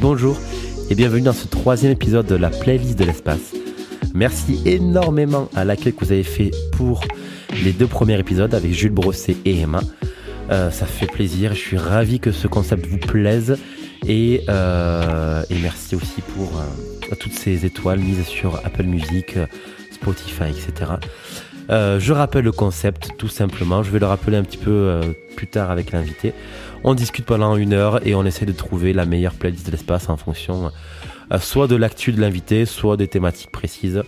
Bonjour et bienvenue dans ce troisième épisode de la playlist de l'espace. Merci énormément à l'accueil que vous avez fait pour les 2 premiers épisodes avec Jules Brosset et Emma. Ça fait plaisir, je suis ravi que ce concept vous plaise et merci aussi pour toutes ces étoiles mises sur Apple Music, Spotify, etc. Je rappelle le concept tout simplement, je vais le rappeler un petit peu plus tard avec l'invité. On discute pendant 1 heure et on essaie de trouver la meilleure playlist de l'espace en fonction soit de l'actu de l'invité, soit des thématiques précises.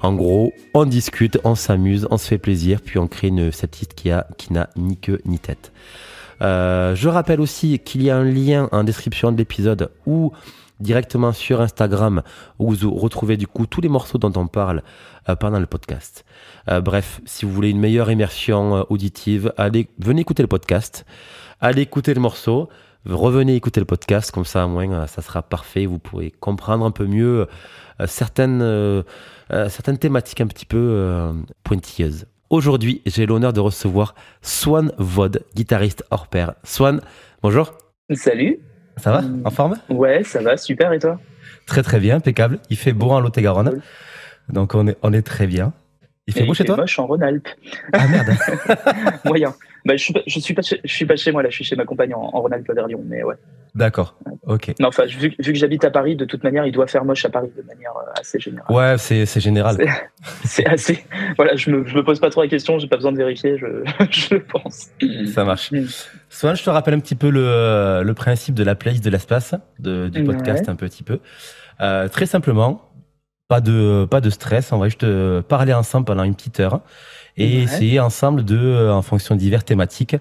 En gros, on discute, on s'amuse, on se fait plaisir, puis on crée une setlist qui n'a ni queue ni tête. Je rappelle aussi qu'il y a un lien en description de l'épisode ou directement sur Instagram où vous retrouvez du coup tous les morceaux dont on parle pendant le podcast. Bref, si vous voulez une meilleure immersion auditive, venez écouter le podcast, allez écouter le morceau, revenez écouter le podcast, comme ça au moins ça sera parfait, vous pourrez comprendre un peu mieux certaines thématiques un petit peu pointilleuses. Aujourd'hui, j'ai l'honneur de recevoir Swan Vod, guitariste hors pair. Swan, bonjour. Salut. Ça va? En forme? Ouais, ça va, super, et toi? Très très bien, impeccable. Il fait beau en Lot-et-Garonne, cool. Donc on est très bien. Il fait beau chez toi? Il fait moche en Rhône-Alpes. Ah merde. Moyen. Bah, je suis pas chez moi là, je suis chez ma compagne en Rhône-Alpes vers Lyon, mais ouais. D'accord, ok. Non, enfin, vu que j'habite à Paris, de toute manière, il doit faire moche à Paris de manière assez générale. Ouais, c'est général. C'est assez. Voilà, je me pose pas trop la question, j'ai pas besoin de vérifier, je pense. Ça marche. Swan, je te rappelle un petit peu le principe de la playlist de l'espace, du podcast, ouais. Un petit peu. Très simplement, pas de stress, on va juste parler ensemble pendant une petite heure et essayer ensemble en fonction de diverses thématiques,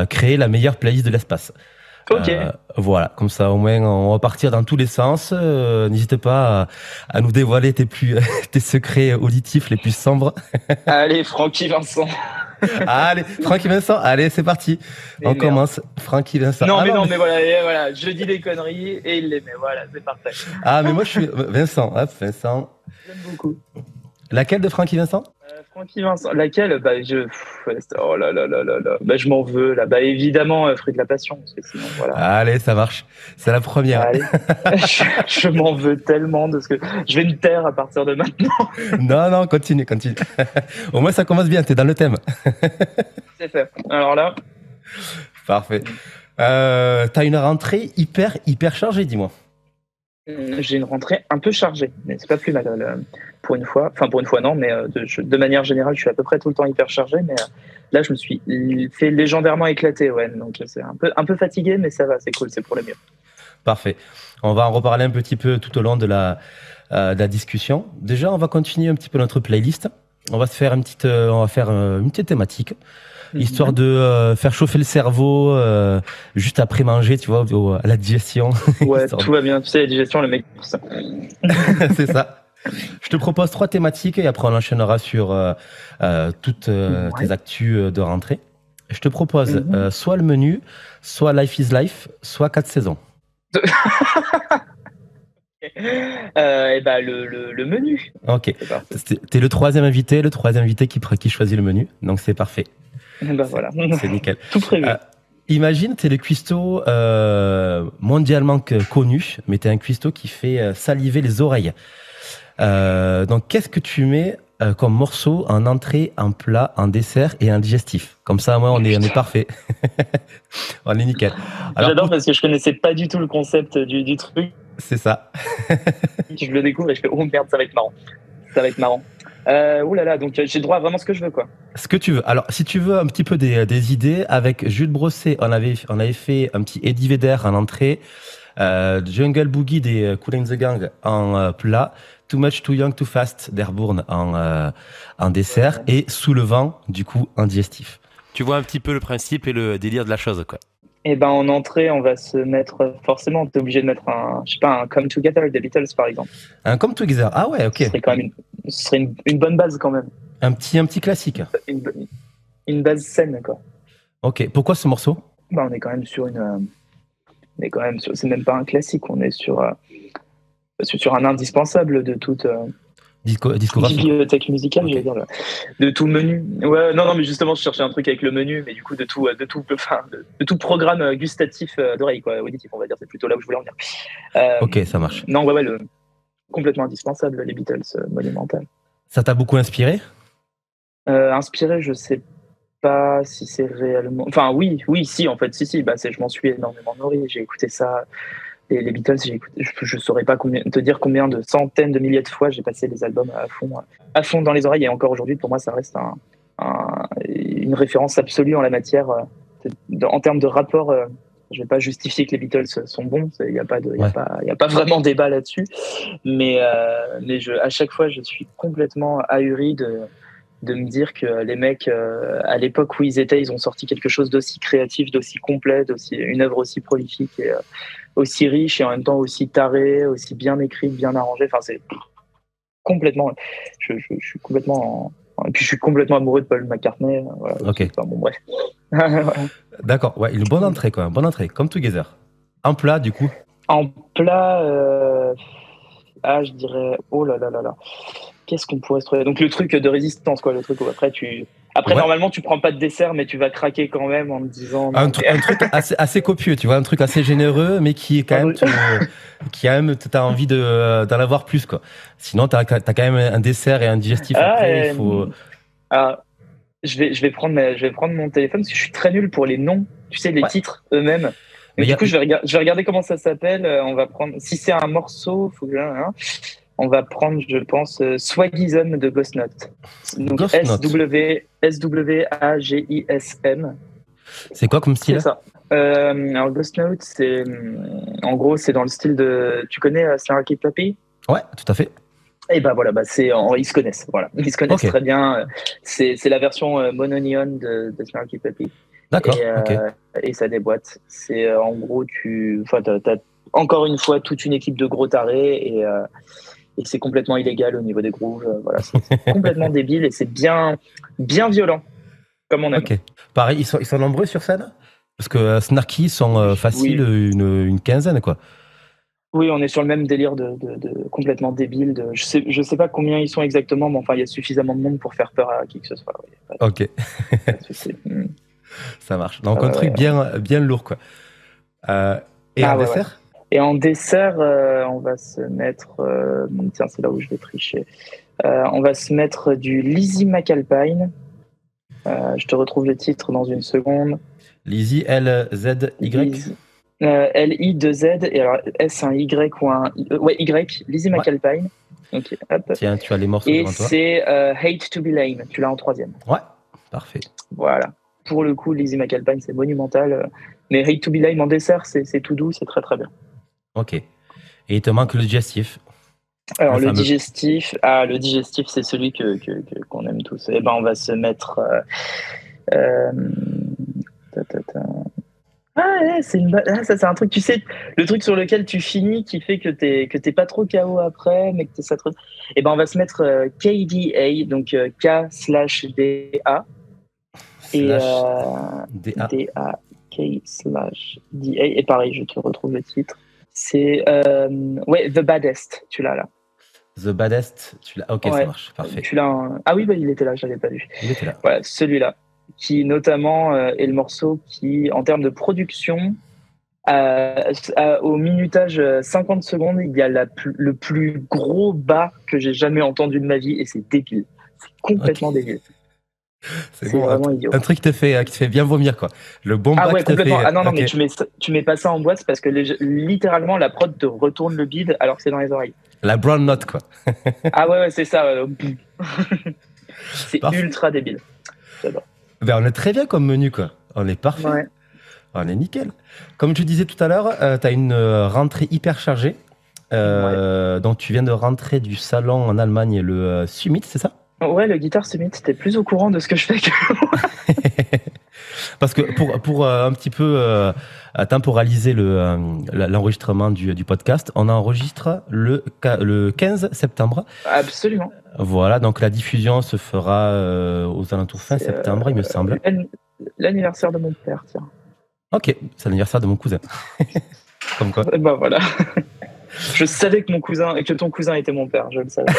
créer la meilleure playlist de l'espace. Ok. Voilà, comme ça au moins on va partir dans tous les sens. N'hésite pas à nous dévoiler tes secrets auditifs les plus sombres. Allez, Francky Vincent. Allez, Francky Vincent, allez, c'est parti. On commence. Francky Vincent. Non, mais voilà, je dis des conneries et il les met. Voilà, c'est parfait. Ah, mais moi je suis Vincent. Hop, Vincent. J'aime beaucoup. Laquelle de Francky Vincent? Francky Vincent, laquelle? Oh là là là là là. Bah, je m'en veux là. Bah évidemment, Fruit de la Passion. Parce que sinon, voilà. Allez, ça marche. C'est la première. Allez. je m'en veux tellement de ce que je vais me taire à partir de maintenant. Non, continue. Au moins ça commence bien. T'es dans le thème. C'est fait. Alors là. Parfait. T'as une rentrée hyper chargée, dis-moi. J'ai une rentrée un peu chargée, mais c'est pas plus mal pour une fois. Enfin, pour une fois, non, mais de manière générale, je suis à peu près tout le temps hyper chargé. Mais là, je me suis fait légendairement éclater. Ouais, donc c'est un peu fatigué, mais ça va, c'est cool, c'est pour le mieux. Parfait. On va en reparler un petit peu tout au long de la discussion. Déjà, on va continuer un petit peu notre playlist. On va faire une petite thématique. Histoire de faire chauffer le cerveau juste après manger, tu vois, à la digestion. Ouais, tout va bien. Tu sais, la digestion, le mec. C'est ça. Je te propose 3 thématiques et après on enchaînera sur toutes tes actus de rentrée. Je te propose soit le menu, soit Life is Life, soit 4 saisons. Et bah le menu. Ok. T'es le troisième invité qui choisit le menu, donc c'est parfait. Bah voilà. C'est nickel. Tout prévu. Imagine, t'es le cuistot mondialement connu, mais t'es un cuistot qui fait saliver les oreilles. Donc, qu'est-ce que tu mets comme morceau en entrée, en plat, en dessert et en digestif? Comme ça, moi, on est parfait. On est nickel. Alors, j'adore parce que je connaissais pas du tout le concept du truc. C'est ça. Je le découvre et je fais oh merde, ça va être marrant. Ouh là là, donc j'ai droit à vraiment ce que je veux, quoi. Ce que tu veux. Alors, si tu veux un petit peu des idées, avec Jules Brosset, on avait fait un petit Eddie Vedder en entrée, Jungle Boogie des Kool and the Gang en plat, Too Much Too Young Too Fast d'Airbourne en dessert et Sous le vent, du coup, en digestif. Tu vois un petit peu le principe et le délire de la chose, quoi. Et ben en entrée, on va se mettre forcément. T'es obligé de mettre un Come Together des Beatles, par exemple. Un Come Together. Ah ouais, ok. Ce serait une bonne base quand même. Un petit classique. Une base saine, quoi. Ok. Pourquoi ce morceau? Bah, on est quand même sur c'est même pas un classique. On est sur un indispensable de toute Discographie. Bibliothèque musicale, Ok. je veux dire, de tout menu. Ouais, non, mais justement, je cherchais un truc avec le menu, mais du coup, de tout programme gustatif d'oreille, quoi, auditif, on va dire, c'est plutôt là où je voulais en venir. Ok, ça marche. Non, ouais, complètement indispensable, les Beatles, monumental. Ça t'a beaucoup inspiré? Inspiré, je sais pas si c'est réellement. Enfin, oui, si, en fait, si, bah, je m'en suis énormément nourri, j'ai écouté ça. Les Beatles, je saurais pas te dire combien de centaines de milliers de fois j'ai passé les albums à fond dans les oreilles. Et encore aujourd'hui, pour moi, ça reste une référence absolue en la matière. En termes de rapport, je vais pas justifier que les Beatles sont bons. Il n'y a pas y a pas vraiment débat là-dessus. Mais à chaque fois, je suis complètement ahuri de me dire que les mecs, à l'époque où ils étaient, ils ont sorti quelque chose d'aussi créatif, d'aussi complet, une œuvre aussi prolifique et aussi riche et en même temps aussi taré, aussi bien écrite, bien arrangée. Enfin, c'est complètement. Je suis complètement. Et puis je suis complètement amoureux de Paul McCartney. Voilà, Ok. enfin, bon, bref. D'accord, ouais, une bonne entrée, quoi. Bonne entrée, comme Together. En plat, du coup. En plat, je dirais. Oh là là là là. Qu'est-ce qu'on pourrait se trouver? Donc le truc de résistance, quoi. Le truc où après, Ouais. normalement, tu prends pas de dessert, mais tu vas craquer quand même en te disant. Un truc assez copieux, tu vois, un truc assez généreux, mais qui est quand même, t'as envie d'en avoir plus, quoi. Sinon, t'as quand même un dessert et un digestif après, il faut. Je vais prendre mon téléphone parce que je suis très nul pour les noms, tu sais, les titres eux-mêmes. Mais du coup, je vais regarder comment ça s'appelle. On va prendre, si c'est un morceau, faut que on va prendre, je pense, Swagism de Ghost Note. Donc SWAGISM. C'est quoi comme style? C'est ça. Alors Ghost Note, en gros, c'est dans le style de. Tu connais Snarky Puppy? Ouais, tout à fait. Et ben voilà, ils se connaissent. Voilà, ils se connaissent très bien. C'est la version mononion de Snarky Puppy. D'accord. Et ça déboîte. C'est en gros, t'as encore une fois toute une équipe de gros tarés et c'est complètement illégal au niveau des grooves. Voilà, c'est complètement débile et c'est bien violent, comme on aime. Ok. Pareil, ils sont nombreux sur scène? Parce que Snarky sont facile une quinzaine, quoi. Oui, on est sur le même délire de complètement débile. Je sais pas combien ils sont exactement, mais enfin, il y a suffisamment de monde pour faire peur à qui que ce soit. Oui, ok. Ça marche. Donc, un truc bien lourd, quoi. Et en dessert? Et en dessert, on va se mettre. Tiens, c'est là où je vais tricher. On va se mettre du Lizzie McAlpine. Je te retrouve le titre dans une seconde. Lizzie, L-Z-Y? L-I-2-Z, et alors S, un Y ou un. Y, Lizzie McAlpine. Ok, hop. Tiens, tu as les morceaux devant toi. Et c'est Hate to be Lame. Tu l'as en troisième. Ouais, parfait. Voilà. Pour le coup, Lizzie McAlpine, c'est monumental. Mais Hate to be Lame en dessert, c'est tout doux, c'est très très bien. Ok. Et il te manque le digestif. Alors le digestif, c'est celui qu'on aime tous. Eh ben, on va se mettre. Ça c'est un truc, tu sais, le truc sur lequel tu finis qui fait que t'es pas trop KO après, mais que t'es ça trop. Eh ben, on va se mettre KDA, donc K/DA et DA/K/DA. Et pareil, je te retrouve le titre. C'est The Baddest, tu l'as là. The Baddest, tu l'as. Ok, ça marche, parfait. Tu l'as. Ah oui, il était là, je l'avais pas vu. Il était là. Voilà, celui-là, qui notamment est le morceau qui, en termes de production, au minutage 50 secondes, il y a le plus gros bas que j'ai jamais entendu de ma vie et c'est débile. C'est complètement débile. C'est bon, vraiment idiot. Un truc qui te fait bien vomir, quoi. Le bon bas complètement. Fait... Ah non, mais tu mets pas ça en boîte parce que littéralement la prod te retourne le bide alors que c'est dans les oreilles. La brown note, quoi. Ouais, c'est ça. C'est ultra débile. J'adore. Ben, on est très bien comme menu, quoi. On est parfait. Ouais. On est nickel. Comme tu disais tout à l'heure, tu as une rentrée hyper chargée. Donc, tu viens de rentrer du salon en Allemagne, le Summit, c'est ça? Ouais, le Guitar Summit. T'es plus au courant de ce que je fais que moi. Parce que pour un petit peu temporaliser l'enregistrement du podcast, on enregistre le 15 septembre. Absolument. Voilà, donc la diffusion se fera aux alentours fin septembre, il me semble. L'anniversaire de mon père, tiens. Ok, c'est l'anniversaire de mon cousin. Comme quoi. Bah voilà. Je savais que ton cousin était mon père, je le savais.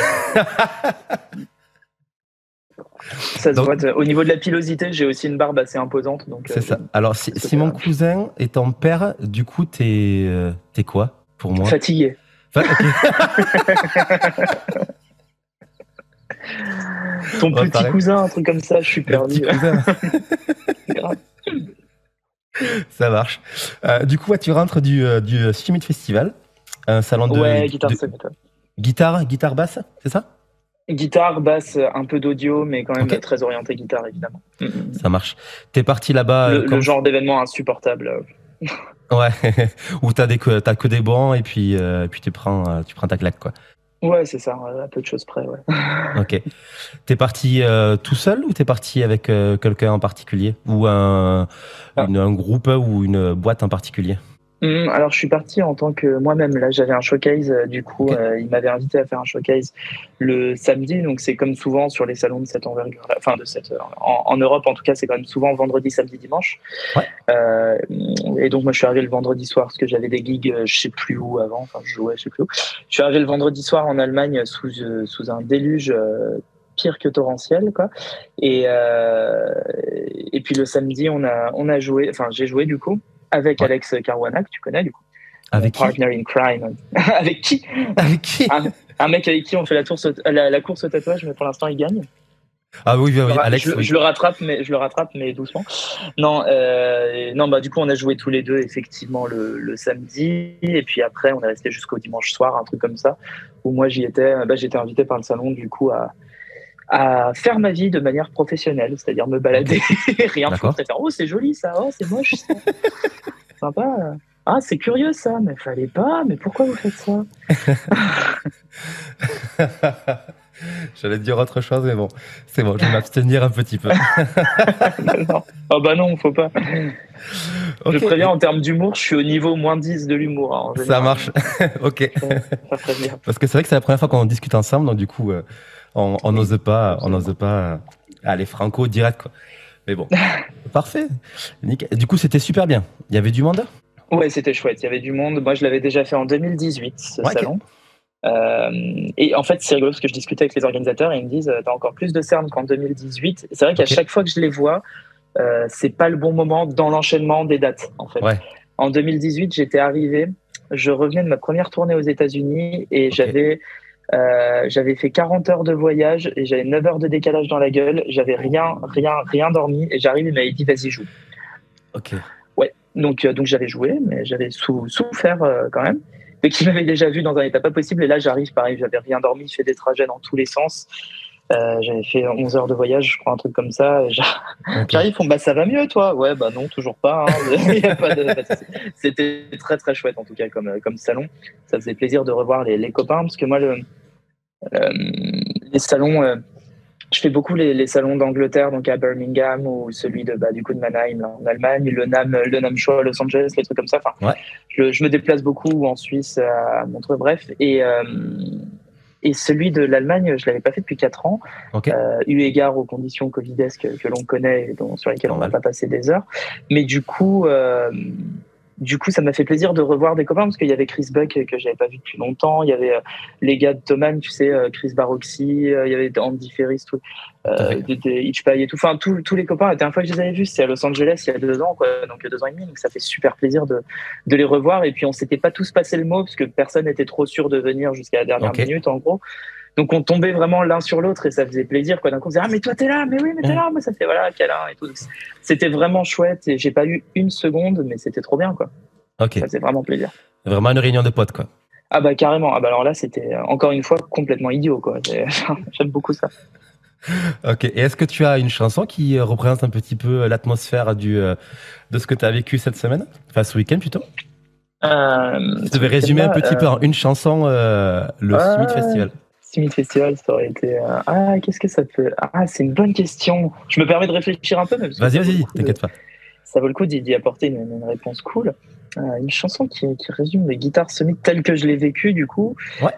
Ça se voit. Au niveau de la pilosité, j'ai aussi une barbe assez imposante. Donc, c'est ça. Alors, si mon cousin est ton père, du coup, t'es quoi pour moi? Fatigué. Okay. Ton petit cousin, un truc comme ça, je suis perdu. Ça marche. Du coup, tu rentres du Summit Festival, un salon de guitare basse, c'est ça? Guitare, basse, un peu d'audio, mais quand même très orienté guitare, évidemment. Ça marche. T'es parti là-bas. Le genre d'événement insupportable. Ouais, où t'as que des bons et puis tu prends ta claque, quoi. Ouais, c'est ça, à peu de choses près, ouais. Ok. T'es parti tout seul ou t'es parti avec quelqu'un en particulier? Ou un groupe ou une boîte en particulier? Alors, je suis parti en tant que moi-même. Là, j'avais un showcase. Du coup, il m'avait invité à faire un showcase le samedi. Donc, c'est comme souvent sur les salons de cette envergure. Enfin, en Europe, en tout cas, c'est quand même souvent vendredi, samedi, dimanche. Ouais. Et donc, moi, je suis arrivé le vendredi soir parce que j'avais des gigs, je sais plus où avant. Enfin, je jouais, je sais plus où. Je suis arrivé le vendredi soir en Allemagne sous un déluge pire que torrentiel, quoi. Et puis le samedi, on a joué. Enfin, j'ai joué du coup. Avec Alex Caruana, que tu connais du coup. Avec qui? Partner in crime. Avec qui? Un mec avec qui on fait la course au tatouage, mais pour l'instant il gagne. Ah oui, Alex. Je le rattrape, mais doucement. Non, bah du coup on a joué tous les deux effectivement le samedi, et puis après on est resté jusqu'au dimanche soir, un truc comme ça, où moi j'étais invité par le salon du coup à faire ma vie de manière professionnelle, c'est-à-dire me balader, rien foutre et faire « Oh, c'est joli ça, oh, c'est moche ça, sympa, ah, c'est curieux ça, mais fallait pas, mais pourquoi vous faites ça ?» J'allais te dire autre chose, mais bon, c'est bon, je vais m'abstenir un petit peu. Non. Oh bah non, faut pas. Je préviens, en termes d'humour, je suis au niveau -10 de l'humour. Hein, ça marche, ok. Parce que c'est vrai que c'est la première fois qu'on discute ensemble, donc du coup... on n'ose pas aller franco direct, quoi. Mais bon, parfait. Du coup, c'était super bien. Il y avait du monde? Ouais, c'était chouette. Il y avait du monde. Moi, je l'avais déjà fait en 2018, ce salon. Et en fait, c'est rigolo parce que je discutais avec les organisateurs et ils me disent t'as encore plus de cernes qu'en 2018. C'est vrai qu'à chaque fois que je les vois, c'est pas le bon moment dans l'enchaînement des dates, en fait. Ouais. En 2018, j'étais arrivé, je revenais de ma première tournée aux États-Unis et j'avais fait 40 heures de voyage et j'avais 9 heures de décalage dans la gueule. J'avais rien dormi et j'arrive, il m'avait dit vas-y, joue. Ok. Ouais, donc j'avais joué, mais j'avais souffert quand même. Et qu'il m'avait déjà vu dans un état pas possible. Et là, j'arrive, pareil, j'avais rien dormi, je fais des trajets dans tous les sens. J'avais fait 11 heures de voyage, je crois, un truc comme ça. J'arrive, bah ça va mieux, toi? Ouais, bah non, toujours pas. Hein. C'était très très chouette en tout cas comme salon. Ça faisait plaisir de revoir les copains parce que moi les salons, je fais beaucoup les salons d'Angleterre, donc à Birmingham ou celui du coup de Mannheim là, en Allemagne, le NAMM Show à Los Angeles, les trucs comme ça. Enfin, je me déplace beaucoup en Suisse, à Montreux, bref. Et celui de l'Allemagne, je ne l'avais pas fait depuis 4 ans, eu égard aux conditions covidesques que l'on connaît et sur lesquelles on n'a pas passé des heures. Mais du coup, ça m'a fait plaisir de revoir des copains parce qu'il y avait Chris Buck que j'avais pas vu depuis longtemps. Il y avait les gars de Thomann, tu sais, Chris Baroxy, il y avait Andy Ferris, Itchpay et tout. Enfin, tous les copains, la dernière fois que je les avais vus, c'était à Los Angeles il y a 2 ans, quoi. Donc 2 ans et demi. Donc ça fait super plaisir de les revoir. Et puis on s'était pas tous passé le mot parce que personne n'était trop sûr de venir jusqu'à la dernière minute, en gros. Donc on tombait vraiment l'un sur l'autre et ça faisait plaisir, quoi. D'un coup on disait ah mais toi t'es là, mais oui mais t'es là, moi ça fait voilà câlin et tout. C'était vraiment chouette et j'ai pas eu une seconde, mais c'était trop bien, quoi. Ça faisait vraiment plaisir. Vraiment une réunion de potes, quoi. Ah bah carrément. Ah bah alors là c'était encore une fois complètement idiot, quoi. J'aime beaucoup ça. Ok. Et est-ce que tu as une chanson qui représente un petit peu l'atmosphère de ce que tu as vécu cette semaine, enfin ce week-end plutôt? Tu devais résumer un petit peu en une chanson le Summit Festival. Summit Festival, ça aurait été... qu'est-ce que ça peut... c'est une bonne question. Je me permets de réfléchir un peu. Vas-y, t'inquiète pas. Ça vaut le coup d'y apporter une réponse cool. Une chanson qui résume les guitares Summit telles que je l'ai vécues, du coup. Ouais.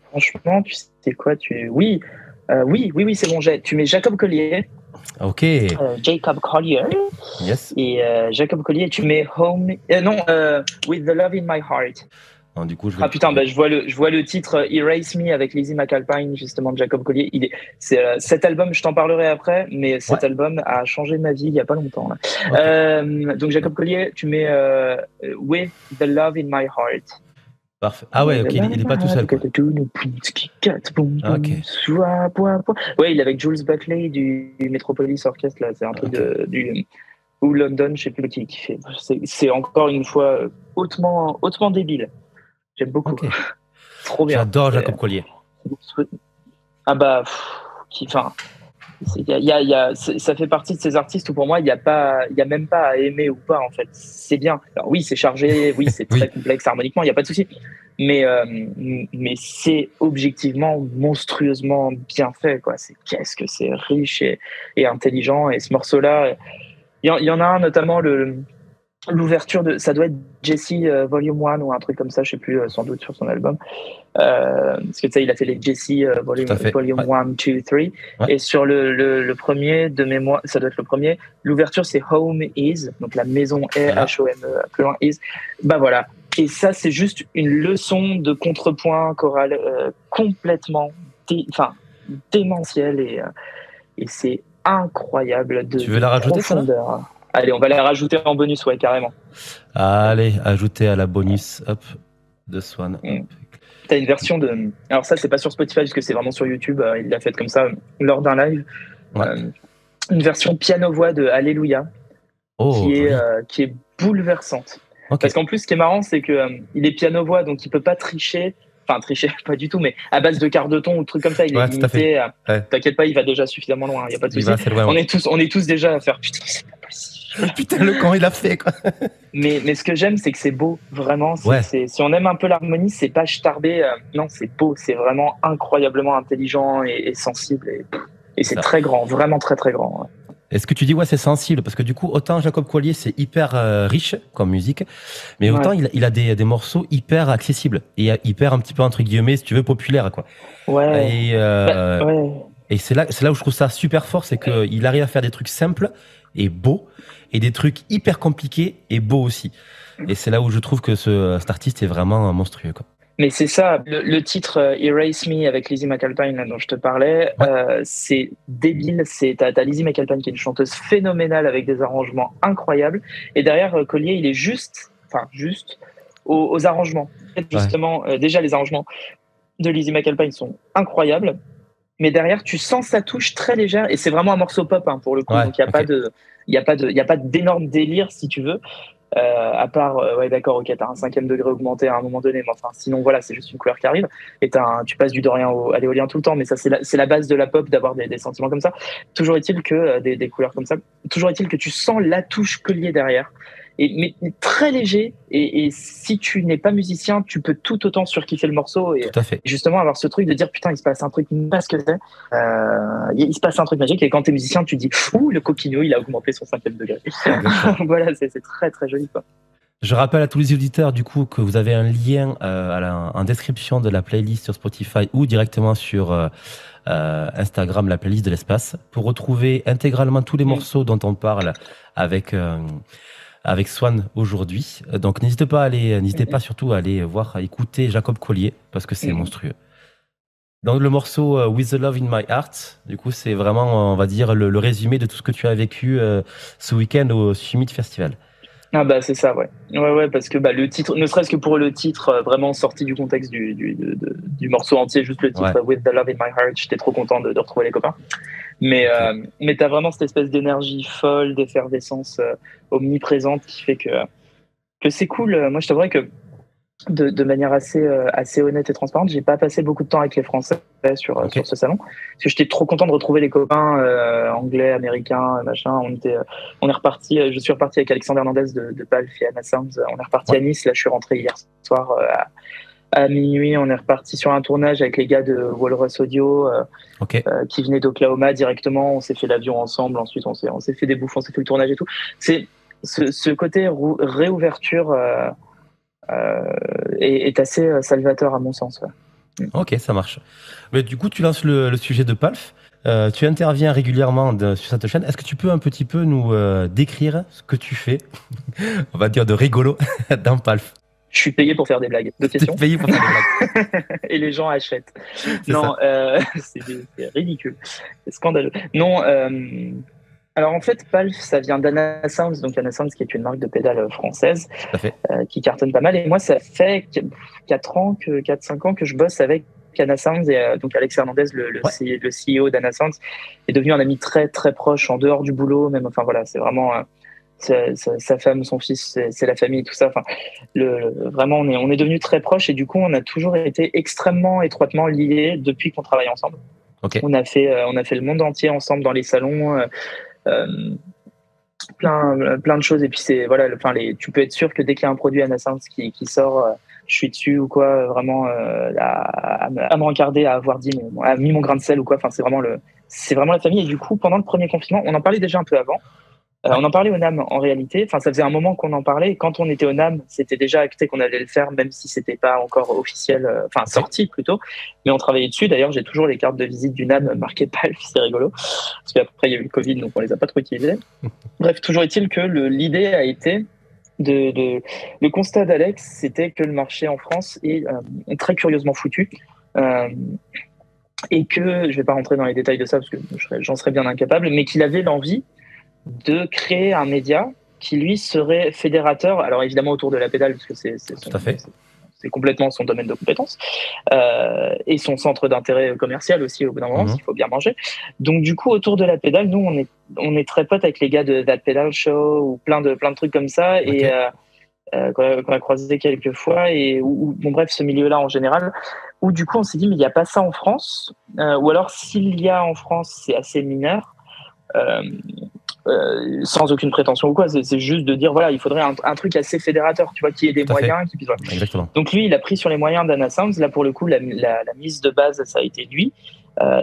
Franchement, tu sais quoi Oui, c'est bon. Tu mets Jacob Collier. Ok. Jacob Collier. Yes. Et Jacob Collier, tu mets Home... With the Love in My Heart. Alors, du coup, Ah putain, bah, je vois le titre Erase Me avec Lizzie McAlpine, justement, de Jacob Collier. Cet album, je t'en parlerai après, mais cet album a changé ma vie il y a pas longtemps. Là. Okay. Donc, Jacob Collier, tu mets With the Love in My Heart. Parfait. Ah ouais, ok, il est pas tout seul. Quoi. Okay. Ouais, il est avec Jules Buckley du Metropolis Orchestra. Là. C'est un truc du ou London, je sais plus qui fait. C'est encore une fois hautement débile. J'aime beaucoup. Okay. Trop bien. J'adore Jacob Collier. Ah bah, ça fait partie de ces artistes où pour moi il y a même pas à aimer ou pas en fait. C'est bien. Alors oui, c'est chargé, oui, c'est très complexe harmoniquement, il y a pas de souci. Mais c'est objectivement monstrueusement bien fait quoi. Qu'est-ce que c'est riche et intelligent et ce morceau-là, il y en a un notamment l'ouverture de, ça doit être Jesse Volume 1 ou un truc comme ça, je sais plus, sans doute sur son album. Parce que tu sais, il a fait les Jesse Volume 1, 2, 3. Ouais. Et sur le premier de mémoire, ça doit être le premier, l'ouverture c'est Home Is, donc la maison est, H-O-M-E, plus loin Is. Bah voilà. Et ça, c'est juste une leçon de contrepoint choral complètement démentielle et c'est incroyable de Tu veux la rajouter, profondeur. Ça Allez, on va la rajouter en bonus, ouais, carrément. Allez, ajouter à la bonus, hop, de Swan. T'as une version de... Alors ça, c'est pas sur Spotify, parce que c'est vraiment sur YouTube. Il l'a fait comme ça, lors d'un live. Ouais. Une version piano-voix de Alléluia, qui est bouleversante. Okay. Parce qu'en plus, ce qui est marrant, c'est qu'il est piano-voix, donc il peut pas tricher. Enfin, tricher, pas du tout, mais à base de quart de ton ou trucs comme ça, il est limité. T'inquiète pas, il va déjà suffisamment loin, il n'y a pas de souci. On est tous déjà à faire... Putain, le camp il a fait quoi. Mais ce que j'aime, c'est que c'est beau, vraiment. Si on aime un peu l'harmonie, c'est pas starbé. Non, c'est beau, c'est vraiment incroyablement intelligent et sensible. Et c'est très grand, vraiment très très grand. Ouais. Est-ce que tu dis c'est sensible parce que du coup autant Jacob Collier c'est hyper riche comme musique, mais autant il a des morceaux hyper accessibles et hyper un petit peu entre guillemets si tu veux populaire quoi. Ouais. Et c'est là où je trouve ça super fort, c'est qu'il arrive à faire des trucs simples et beaux et des trucs hyper compliqués et beaux aussi. Et c'est là où je trouve que cet artiste est vraiment monstrueux quoi. Mais c'est ça, le titre Erase Me avec Lizzie McAlpine là, dont je te parlais, c'est débile. T'as Lizzie McAlpine qui est une chanteuse phénoménale avec des arrangements incroyables. Et derrière, Collier, il est juste aux arrangements. Justement, déjà, les arrangements de Lizzie McAlpine sont incroyables. Mais derrière, tu sens sa touche très légère. Et c'est vraiment un morceau pop pour le coup. Donc, il n'y a pas d'énorme délire, si tu veux. À part, d'accord, ok, t'as un 5e degré augmenté à un moment donné, mais enfin, sinon, voilà, c'est juste une couleur qui arrive. Et tu passes du dorien à l'éolien tout le temps, mais ça, c'est la base de la pop d'avoir des sentiments comme ça. Toujours est-il que des couleurs comme ça, toujours est-il que tu sens la touche Collier derrière. Mais très léger, et si tu n'es pas musicien, tu peux tout autant surkiffer le morceau et justement avoir ce truc de dire putain, il se passe un truc, parce que il se passe un truc magique, et quand t'es musicien, tu te dis ouh, le coquino, il a augmenté son 5e degré. Voilà, c'est très très joli quoi. Je rappelle à tous les auditeurs du coup que vous avez un lien en description de la playlist sur Spotify ou directement sur Instagram, la playlist de l'espace, pour retrouver intégralement tous les morceaux dont on parle avec Swan aujourd'hui. Donc n'hésitez pas surtout à aller voir, à écouter Jacob Collier parce que c'est monstrueux. Donc le morceau With the Love in My Heart, du coup c'est vraiment, on va dire, le résumé de tout ce que tu as vécu ce week-end au Summit Festival. Ah bah c'est ça, ouais, parce que le titre, ne serait-ce que pour le titre vraiment sorti du contexte du morceau entier, juste le titre With the Love in My Heart, j'étais trop content de retrouver les copains. Mais t'as vraiment cette espèce d'énergie folle, d'effervescence omniprésente qui fait que c'est cool. Moi je t'avouerais que de manière assez honnête et transparente, j'ai pas passé beaucoup de temps avec les Français sur ce salon parce que j'étais trop content de retrouver les copains anglais, américains, machin. On est reparti. Je suis reparti avec Alexandre Hernandez de Palf et Anna Sounds. On est reparti à Nice. Là, je suis rentré hier soir à minuit. On est reparti sur un tournage avec les gars de Walrus Audio qui venaient d'Oklahoma directement. On s'est fait l'avion ensemble. Ensuite, on s'est fait des bouffes, on s'est fait le tournage et tout. C'est ce côté réouverture. Est assez salvateur à mon sens. Ouais. Ok, ça marche. Mais du coup, tu lances le sujet de Palf. Tu interviens régulièrement sur cette chaîne. Est-ce que tu peux un petit peu nous décrire ce que tu fais, on va dire de rigolo, dans Palf? Je suis payé pour faire des blagues. Deux questions. Payé pour faire des blagues. Et les gens achètent. C'est Non, c'est ridicule. C'est scandaleux. Non, alors en fait, Palf, ça vient d'Anna Sounds, donc Anna Sounds qui est une marque de pédales française Tout à fait. qui cartonne pas mal. Et moi, ça fait 4-5 ans que je bosse avec Anna Sounds et donc Alex Hernandez, le CEO d'Anna Sounds, est devenu un ami très très proche en dehors du boulot, même. Enfin voilà, c'est vraiment sa femme, son fils, c'est la famille, tout ça. Enfin, vraiment, on est devenus très proches et du coup, on a toujours été extrêmement étroitement liés depuis qu'on travaille ensemble. Okay. On a fait le monde entier ensemble dans les salons. Plein de choses et puis c'est voilà, tu peux être sûr que dès qu'il y a un produit Anna Sounds qui sort, je suis dessus ou quoi, vraiment à me regarder, à avoir mis mon grain de sel ou quoi. Enfin, c'est vraiment la famille. Et du coup, pendant le premier confinement, on en parlait déjà un peu avant. On en parlait au NAM en réalité. Enfin, ça faisait un moment qu'on en parlait. Et quand on était au NAM, c'était déjà acté qu'on allait le faire, même si c'était pas encore officiel, sorti plutôt. Mais on travaillait dessus. D'ailleurs, j'ai toujours les cartes de visite du NAM marquées Palf, c'est rigolo. Parce qu'après, il y a eu le Covid, donc on les a pas trop utilisées. Bref, toujours est-il que l'idée a été le constat d'Alex, c'était que le marché en France est très curieusement foutu. Et que, je vais pas rentrer dans les détails de ça parce que j'en serais bien incapable, mais qu'il avait l'envie de créer un média qui lui serait fédérateur, alors évidemment autour de la pédale parce que c'est complètement son domaine de compétences et son centre d'intérêt commercial aussi au bout d'un moment, parce qu'il faut bien manger. Donc du coup autour de la pédale, nous on est très potes avec les gars de That Pedal Show ou plein de trucs comme ça. Okay. Et qu'on a croisé quelques fois et bon bref, ce milieu-là en général, où du coup on s'est dit mais il n'y a pas ça en France, ou alors s'il y a en France c'est assez mineur. Sans aucune prétention ou quoi, c'est juste de dire voilà, il faudrait un truc assez fédérateur, tu vois, qui ait des moyens, qui puisse. Exactement. Donc lui, il a pris sur les moyens d'Anna Sounds. Là, pour le coup, la mise de base, ça a été lui.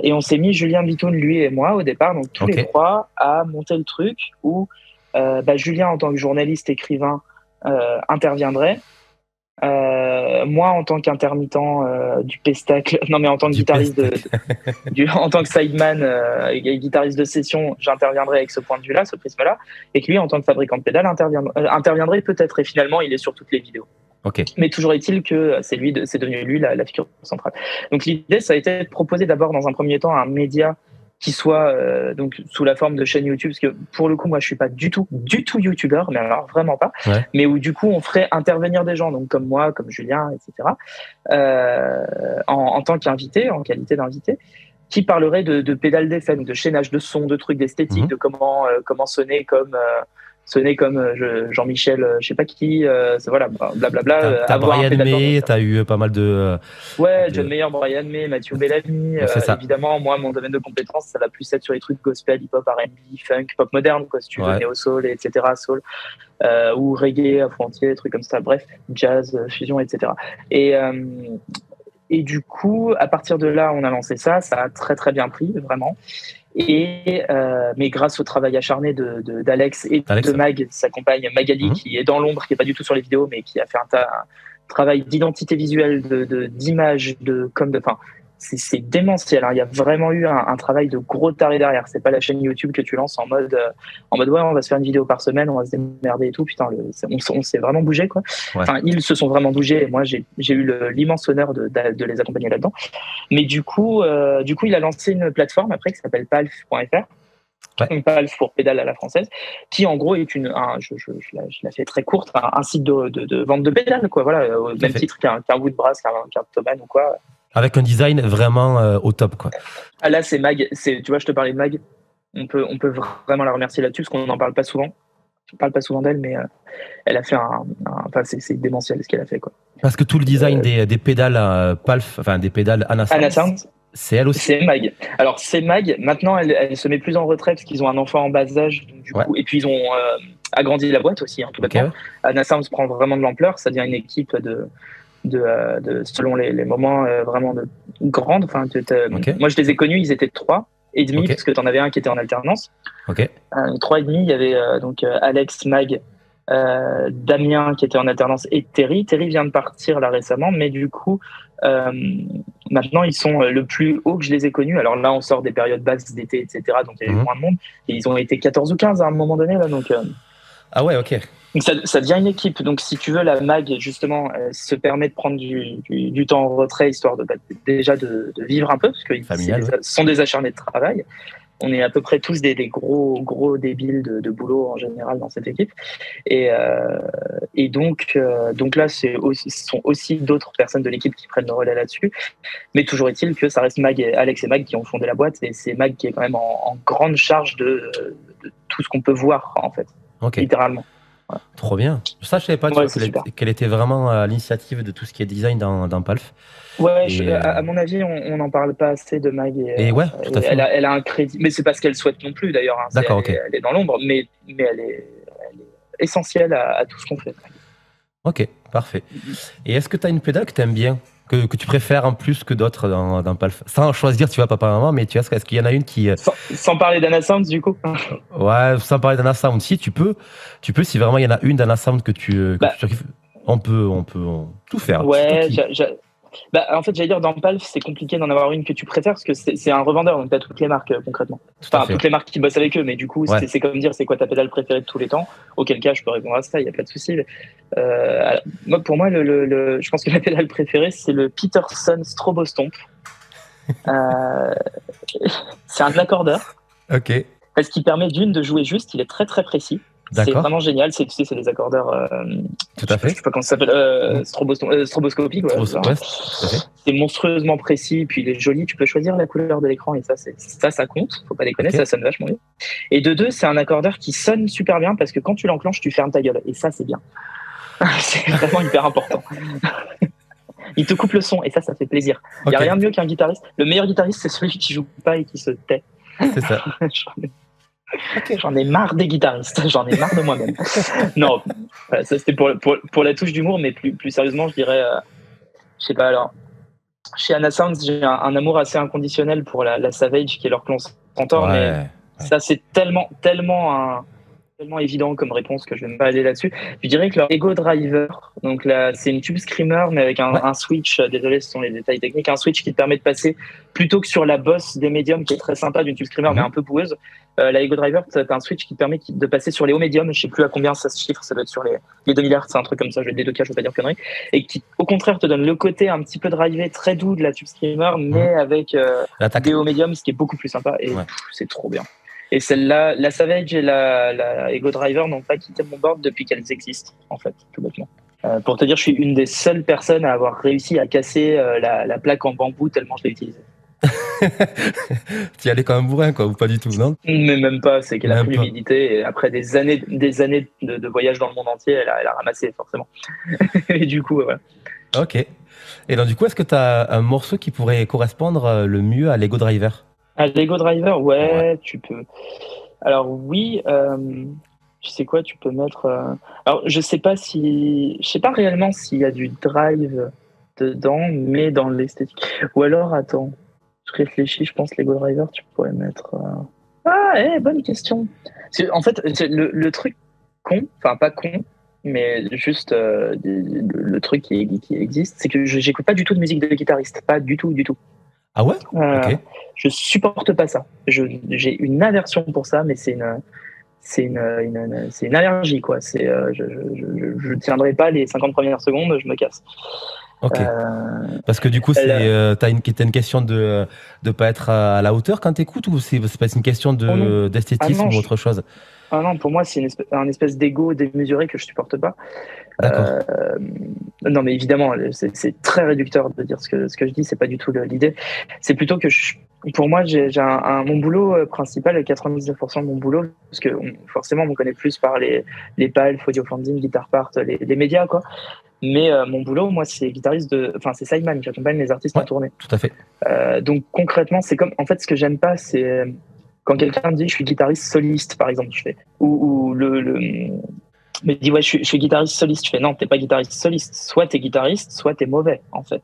Et on s'est mis Julien Bitoun, lui et moi au départ, donc tous les trois, à monter le truc où Julien, en tant que journaliste écrivain, interviendrait. Moi, en tant qu'intermittent du pestacle, non mais en tant que guitariste en tant que sideman et guitariste de session, j'interviendrai avec ce point de vue-là, ce prisme-là, et que lui, en tant que fabricant de pédales, interviendrait peut-être. Et finalement, il est sur toutes les vidéos. Okay. Mais toujours est-il que c'est devenu lui la figure centrale. Donc l'idée, ça a été de proposer d'abord, dans un premier temps, un média qui soit donc sous la forme de chaîne YouTube, parce que pour le coup, moi, je suis pas du tout youtubeur, mais alors vraiment pas, mais où du coup, on ferait intervenir des gens, donc comme moi, comme Julien, etc., en tant qu'invité, en qualité d'invité, qui parlerait de pédales d'effet, de chaînage de son, de trucs d'esthétique, de comment sonner comme Jean-Michel, je sais pas qui, voilà, blablabla. T'as Brian May, t'as eu pas mal de. John Mayer, Brian May, Mathieu Bellamy. Évidemment, moi, mon domaine de compétences, ça va plus être sur les trucs gospel, hip-hop, R&B, funk, pop moderne, quoi, si tu veux, néo-soul, etc., soul, ou reggae, afro-entier, trucs comme ça, bref, jazz, fusion, etc. Et du coup, à partir de là, on a lancé ça a très très bien pris, vraiment. Mais grâce au travail acharné d'Alex et de Mag, sa compagne Magali, qui est dans l'ombre, qui est pas du tout sur les vidéos, mais qui a fait un travail d'identité visuelle, d'image, c'est démentiel. Hein. Il y a vraiment eu un travail de gros taré derrière. C'est pas la chaîne YouTube que tu lances en mode ouais, on va se faire une vidéo par semaine, on va se démerder et tout. Putain, on s'est vraiment bougé, quoi. Ouais. Enfin, ils se sont vraiment bougés. Et moi, j'ai eu l'immense honneur de les accompagner là-dedans. Mais du coup, il a lancé une plateforme après qui s'appelle palf.fr. Ouais. Palf pour pédale à la française, qui en gros est je la fais très courte, un site de vente de pédales, quoi. Voilà, au même titre qu'un Woodbrass, qu'un Thomann ou quoi. Avec un design vraiment au top, quoi. Ah là, c'est Mag. Tu vois, je te parlais de Mag. On peut vraiment la remercier là-dessus, parce qu'on n'en parle pas souvent. Je ne parle pas souvent d'elle, mais elle a fait c'est démentiel ce qu'elle a fait, quoi. Parce que tout le design des pédales Palf, enfin des pédales Anna Sounds, c'est elle aussi. C'est Mag. Alors, c'est Mag. Maintenant, elle se met plus en retrait parce qu'ils ont un enfant en bas âge. Donc, du coup, et puis, ils ont agrandi la boîte aussi, hein, tout bêtement. Okay. Anna Sounds prend vraiment de l'ampleur. Ça devient une équipe selon les moments vraiment grande. Enfin, moi, je les ai connus, ils étaient 3 et demi, parce que tu en avais un qui était en alternance. 3 et demi, il y avait Alex, Mag, Damien qui était en alternance et Terry. Terry vient de partir là récemment, mais du coup, maintenant, ils sont le plus haut que je les ai connus. Alors là, on sort des périodes basses d'été, etc. Donc, il y a eu moins de monde. Et ils ont été 14 ou 15 à un moment donné. Là, donc, Ah ouais, ok. Donc ça devient une équipe. Donc si tu veux, la mag, justement, se permet de prendre du temps en retrait, histoire déjà de vivre un peu, parce que Familial, ouais. ce sont des acharnés de travail. On est à peu près tous des gros débiles de boulot en général dans cette équipe. Et donc là, ce sont aussi d'autres personnes de l'équipe qui prennent le relais là-dessus. Mais toujours est-il que ça reste Alex et Mag qui ont fondé la boîte, et c'est Mag qui est quand même en grande charge de tout ce qu'on peut voir, en fait, littéralement. Ouais. Trop bien. Ça, je savais pas qu'elle était vraiment à l'initiative de tout ce qui est design dans Palf. Ouais, à mon avis, on n'en parle pas assez de Mag. Et ouais, tout à fait. Elle a un crédit, mais c'est pas ce qu'elle souhaite non plus d'ailleurs. Hein. D'accord, ok. Elle est dans l'ombre, mais elle est essentielle à tout ce qu'on fait. Ok, parfait. Et est-ce que tu as une pédale que tu aimes bien, que tu préfères en plus que d'autres dans Palf? Sans choisir, tu vois, papa-maman, mais tu vois, est-ce qu'il y en a une qui... Sans parler d'Anna Sound, du coup. Ouais, sans parler d'Anna Sound. Si, tu peux, si vraiment il y en a une d'Anna Sound que tu kiffes, on peut tout faire. Ouais, en fait, j'allais dire, dans Palf, c'est compliqué d'en avoir une que tu préfères, parce que c'est un revendeur, donc tu as toutes les marques concrètement. Toutes les marques qui bossent avec eux, mais du coup, c'est comme dire, c'est quoi ta pédale préférée de tous les temps? Auquel cas, je peux répondre à ça, il n'y a pas de souci. Pour moi, je pense que ma pédale préférée, c'est le Peterson Strobostomp. C'est un accordeur. Ok. Parce qu'il permet de jouer juste, il est très très précis. C'est vraiment génial, c'est des accordeurs. Tout à fait. Je sais pas comment ça s'appelle, stroboscopique. Ouais, c'est monstrueusement précis, puis il est joli. Tu peux choisir la couleur de l'écran, et ça compte. Faut pas déconner, ça sonne vachement bien. Et de deux, c'est un accordeur qui sonne super bien, parce que quand tu l'enclenches, tu fermes ta gueule, et ça, c'est bien. C'est vraiment hyper important. Il te coupe le son, et ça fait plaisir. Il y a rien de mieux qu'un guitariste. Le meilleur guitariste, c'est celui qui joue pas et qui se tait. C'est ça. J'en ai marre des guitaristes, j'en ai marre de moi-même. Non, ça c'était pour la touche d'humour, mais plus sérieusement, je dirais, je sais pas, alors, chez Anna Sounds, j'ai un amour assez inconditionnel pour la Savage, qui est leur concentrateur, mais ça c'est tellement évident comme réponse que je vais même pas aller là-dessus. Je dirais que leur Ego Driver, donc là, c'est une Tube Screamer, mais avec un switch, désolé, ce sont les détails techniques, un switch qui te permet de passer, plutôt que sur la bosse des médiums, qui est très sympa d'une Tube Screamer, mais un peu boueuse, la Ego Driver, c'est un switch qui te permet de passer sur les hauts médiums, je sais plus à combien ça se chiffre, ça doit être sur les 2000 Hz, c'est un truc comme ça, je vais des deux cas, je vais pas dire conneries, et qui, au contraire, te donne le côté un petit peu drivé, très doux de la Tube Screamer, mais avec des hauts médiums, ce qui est beaucoup plus sympa, et c'est trop bien. Et celle-là, la Savage et la Ego Driver n'ont pas quitté mon board depuis qu'elles existent, en fait, tout bêtement. Pour te dire, je suis une des seules personnes à avoir réussi à casser la plaque en bambou tellement je l'ai utilisée. Tu y allais quand même bourrin, quoi, ou pas du tout, non? Mais même pas, c'est qu'elle a pris l'humidité, et après des années de voyage dans le monde entier, elle a ramassé, forcément. Et du coup, voilà. Ok. Et donc, du coup, est-ce que tu as un morceau qui pourrait correspondre le mieux à l'Ego Driver? À l'Ego Driver, ouais, tu peux. Alors oui, tu sais quoi, tu peux mettre. Alors je sais pas réellement s'il y a du drive dedans, mais dans l'esthétique. Ou alors, attends, je réfléchis. Je pense l'Ego Driver, tu pourrais mettre. Bonne question. En fait, le truc con, enfin pas con, mais juste le truc qui existe, c'est que j'écoute pas du tout de musique de guitariste, pas du tout. Ah ouais? Ok. Je supporte pas ça. J'ai une aversion pour ça, mais c'est une allergie, quoi. Je tiendrai pas les 50 premières secondes, je me casse. Ok. Parce que du coup, t'as une question de pas être à la hauteur quand t'écoutes, ou c'est pas une question d'esthétisme ou autre chose? Ah non, pour moi, c'est un espèce d'ego démesuré que je supporte pas. Non, mais évidemment, c'est très réducteur de dire ce que je dis, c'est pas du tout l'idée. C'est plutôt que pour moi, j'ai mon boulot principal, 99% de mon boulot, parce que forcément, on me connaît plus par les Palf, Audio Funding, Guitar Part, les médias, quoi. Mais mon boulot, moi, c'est guitariste c'est sideman, j'accompagne les artistes en tournée. Tout à fait. Donc concrètement, c'est comme, en fait, ce que j'aime pas, c'est quand quelqu'un me dit je suis guitariste soliste, par exemple, je fais, ou me dit ouais, je suis guitariste soliste, je fais non, t'es pas guitariste soliste, soit t'es guitariste, soit t'es mauvais, en fait.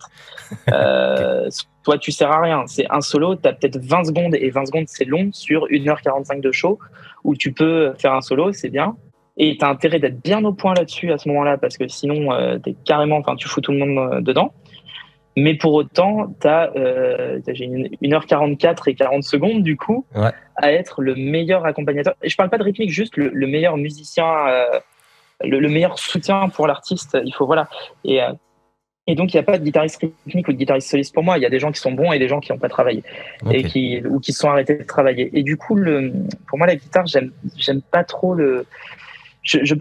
Toi, tu sers à rien. C'est un solo, t'as peut-être 20 secondes, et 20 secondes, c'est long sur 1h45 de show, où tu peux faire un solo, c'est bien. Et t'as intérêt d'être bien au point là-dessus à ce moment-là, parce que sinon, t'es carrément, tu fous tout le monde dedans. Mais pour autant, j'ai 1h44 et 40 secondes, du coup, à être le meilleur accompagnateur. Et je parle pas de rythmique, juste le meilleur musicien, le meilleur soutien pour l'artiste. Il faut, voilà. Et donc, il n'y a pas de guitariste rythmique ou de guitariste soliste pour moi. Il y a des gens qui sont bons et des gens qui n'ont pas travaillé ou qui se sont arrêtés de travailler. Et du coup, pour moi, la guitare, j'aime pas trop je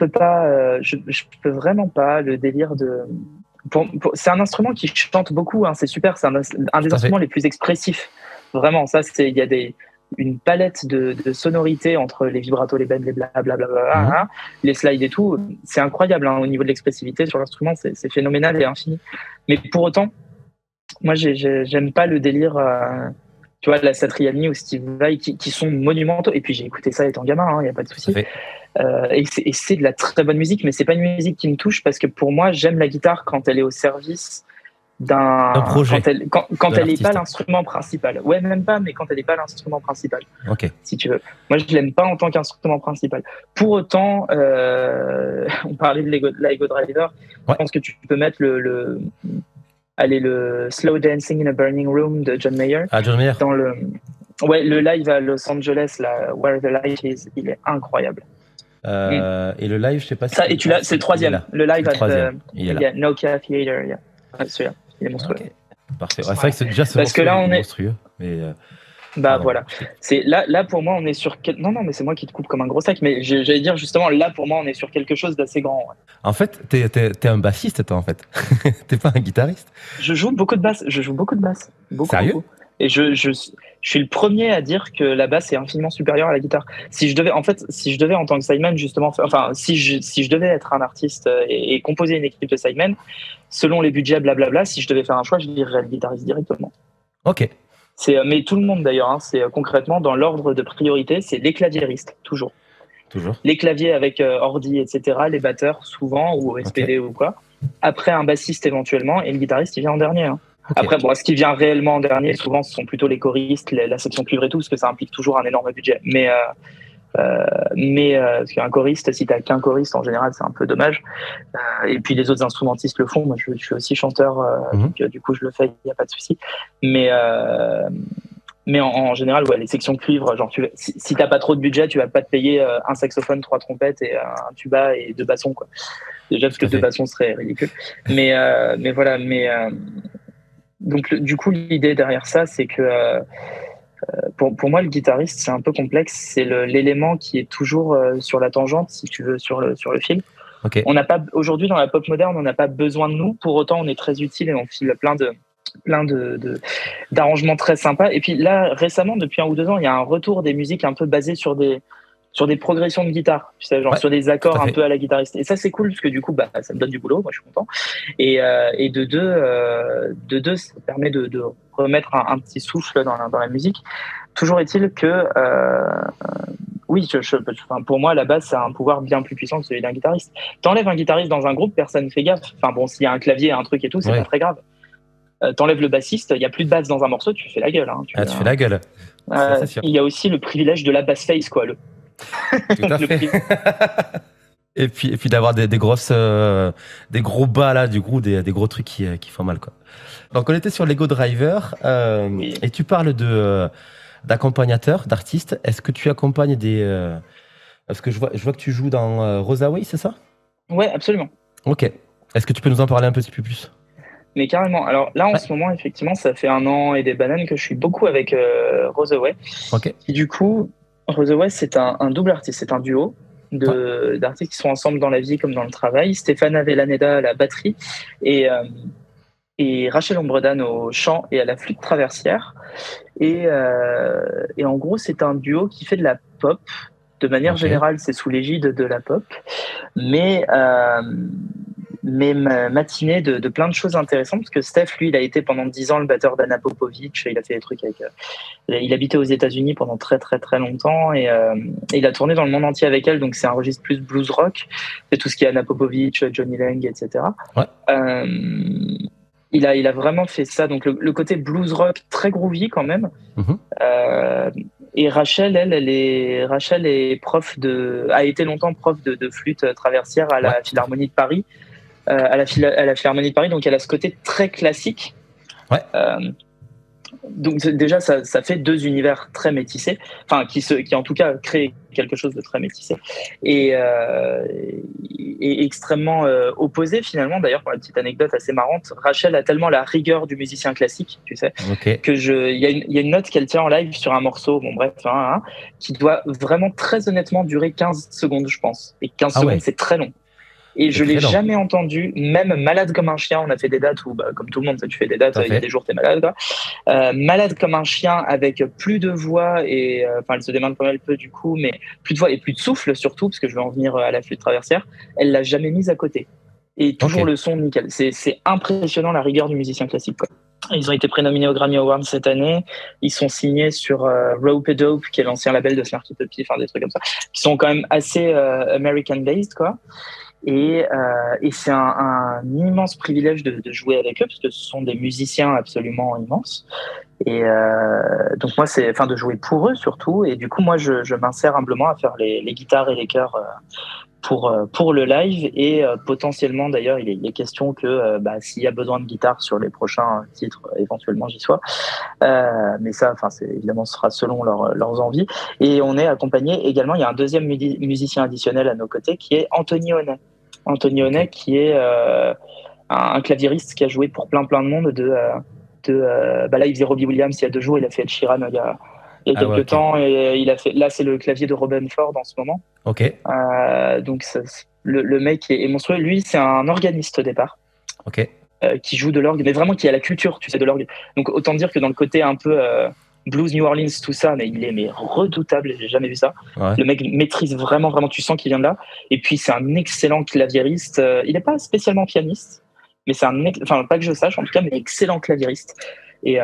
peux vraiment pas le délire de. C'est un instrument qui chante beaucoup, hein, c'est super, c'est un des instruments les plus expressifs. Vraiment, il y a une palette de sonorités entre les vibratos, les bends, les blablabla, les slides et tout. C'est incroyable, hein, au niveau de l'expressivité sur l'instrument, c'est phénoménal et infini. Mais pour autant, moi, j'aime pas le délire. Tu vois, la Satriani ou Steve Vai qui sont monumentaux. Et puis j'ai écouté ça étant gamin, il n'y a pas de souci. Et c'est de la très bonne musique, mais c'est pas une musique qui me touche parce que pour moi, j'aime la guitare quand elle est au service d'un projet. Quand elle n'est pas l'instrument principal. Ouais, même pas, mais quand elle n'est pas l'instrument principal. Si tu veux. Moi, je l'aime pas en tant qu'instrument principal. Pour autant, on parlait de l'Ego Driver. Je pense que tu peux mettre le Slow Dancing in a Burning Room de John Mayer. John Mayer. Dans le live à Los Angeles, là, Where the Light Is, il est incroyable. Et le live, je sais pas si. Ça, et c'est le troisième. Le live à Nokia Theater. Celui-là, il est monstrueux. Parfait. C'est vrai que c'est déjà parce que là, on est monstrueux. Mais voilà. C'est là pour moi, on est sur. Non, mais c'est moi qui te coupe comme un gros sac. Mais j'allais dire justement, là pour moi, on est sur quelque chose d'assez grand. Ouais. En fait, t'es un bassiste, toi, en fait. T'es pas un guitariste. Je joue beaucoup de basse. Sérieux? Beaucoup. Et je suis le premier à dire que la basse est infiniment supérieure à la guitare. Si je devais en tant que sideman justement, si je devais être un artiste et composer une équipe de sideman, selon les budgets blablabla, si je devais faire un choix, je dirais le guitariste directement. Mais tout le monde d'ailleurs, hein, c'est concrètement dans l'ordre de priorité, c'est les claviéristes toujours. Les claviers avec ordi, etc. Les batteurs souvent ou SPD ou quoi. Après un bassiste éventuellement et le guitariste il vient en dernier. Hein. Après, ce qui vient réellement en dernier, souvent, ce sont plutôt les choristes, la section cuivre et tout, parce que ça implique toujours un énorme budget. Mais parce qu'un choriste, si t'as qu'un choriste, en général, c'est un peu dommage. Et puis les autres instrumentistes le font. Moi, je suis aussi chanteur, donc du coup, je le fais, il n'y a pas de souci. Mais en général, les sections cuivre, genre, si t'as pas trop de budget, tu vas pas te payer un saxophone, 3 trompettes et un tuba et 2 bassons, quoi. Déjà, parce que 2 bassons serait ridicule. Mais voilà, donc, du coup, l'idée derrière ça, c'est que pour moi, le guitariste, c'est un peu complexe. C'est l'élément qui est toujours sur la tangente, si tu veux, sur le fil. On n'a pas, aujourd'hui, dans la pop moderne, on n'a pas besoin de nous. Pour autant, on est très utile et on file plein d'arrangements très sympas. Et puis là, récemment, depuis 1 ou 2 ans, il y a un retour des musiques un peu basées sur des progressions de guitare, tu sais, genre sur des accords un peu à la guitariste. Et ça, c'est cool parce que du coup, ça me donne du boulot, moi je suis content. Et de deux, ça permet de remettre un petit souffle dans la musique. Toujours est-il que, oui, pour moi, la basse, ça a un pouvoir bien plus puissant que celui d'un guitariste. T'enlèves un guitariste dans un groupe, personne ne fait gaffe. Enfin bon, s'il y a un clavier, un truc et tout, c'est pas très grave. T'enlèves le bassiste, il n'y a plus de basse dans un morceau, tu fais la gueule. Hein, tu fais la gueule. Il y a aussi le privilège de la bass face, quoi. Tout à fait. et puis d'avoir des gros bas là, du coup, des gros trucs qui font mal, quoi. Donc on était sur l'Ego Driver et tu parles d'accompagnateurs, d'artistes. Est-ce que tu accompagnes parce que je vois que tu joues dans Rosaway, c'est ça? Ouais, absolument. Ok. Est-ce que tu peux nous en parler un petit peu plus? Mais carrément. Alors là, en ce moment, effectivement, ça fait 1 an et des bananes que je suis beaucoup avec Rosaway. Et du coup, Rosaway, c'est un double artiste, c'est un duo d'artistes qui sont ensemble dans la vie comme dans le travail. Stéphane Avellaneda à la batterie et Rachel Ombredan au chant et à la flûte traversière. Et en gros, c'est un duo qui fait de la pop. De manière générale, c'est sous l'égide de la pop, mais matiné de plein de choses intéressantes, parce que Steph, lui, il a été pendant 10 ans le batteur d'Anna Popovic. Il a fait des trucs avec. Il habitait aux États-Unis pendant très très très longtemps et il a tourné dans le monde entier avec elle. Donc c'est un registre plus blues rock. C'est tout ce qui est Anna Popovic, Johnny Lang, etc. Il a vraiment fait ça. Donc le côté blues rock très groovy quand même. Et Rachel, Rachel est a été longtemps prof de flûte traversière à la Philharmonie de Paris. À la Philharmonie de Paris, donc elle a ce côté très classique Ouais. Donc déjà, ça fait deux univers très métissés, enfin qui en tout cas créent quelque chose de très métissé et extrêmement opposé finalement. D'ailleurs, pour la petite anecdote assez marrante, Rachel a tellement la rigueur du musicien classique, tu sais, que il y a une note qu'elle tient en live sur un morceau, bon bref, qui doit vraiment très honnêtement durer 15 secondes, je pense. Et 15 secondes, c'est très long. Et je l'ai jamais entendu, même malade comme un chien. On a fait des dates où, comme tout le monde, tu fais des dates, il y a des jours t'es malade, quoi. Malade comme un chien, avec plus de voix et elle se démarre comme elle peut du coup, mais plus de voix et plus de souffle surtout, parce que je vais en venir à la flûte traversière. Elle l'a jamais mise à côté. Et toujours le son nickel. C'est impressionnant la rigueur du musicien classique, quoi. Ils ont été prénominés aux Grammy Awards cette année. Ils sont signés sur Rope a Dope, qui est l'ancien label de Snarky Puppy, enfin des trucs comme ça, qui sont quand même assez American-based, quoi. Et c'est un immense privilège de jouer avec eux, parce que ce sont des musiciens absolument immenses. Et donc moi, de jouer pour eux surtout. Et du coup, moi, je m'insère humblement à faire les guitares et les chœurs pour le live. Et potentiellement, d'ailleurs, il est question que s'il y a besoin de guitare sur les prochains titres, éventuellement j'y sois. Mais ça, évidemment, ce sera selon leurs envies. Et on est accompagné également. Il y a un deuxième musicien additionnel à nos côtés, qui est Anthony Honnet. Anthony Honnet, qui est un claviériste qui a joué pour plein de monde là, il faisait Robbie Williams il y a 2 jours, il a fait Ed Sheeran il y a quelques temps, et il a fait, là, c'est le clavier de Robin Ford en ce moment. Donc, le mec est monstrueux. Lui, c'est un organiste au départ. Qui joue de l'orgue, mais vraiment qui a la culture, tu sais, de l'orgue. Donc, autant dire que dans le côté un peu blues New Orleans, tout ça, mais il est redoutable, j'ai jamais vu ça. Le mec maîtrise vraiment, tu sens qu'il vient de là. Et puis c'est un excellent claviériste. Il n'est pas spécialement pianiste, mais c'est pas que je sache en tout cas, mais excellent claviériste. Et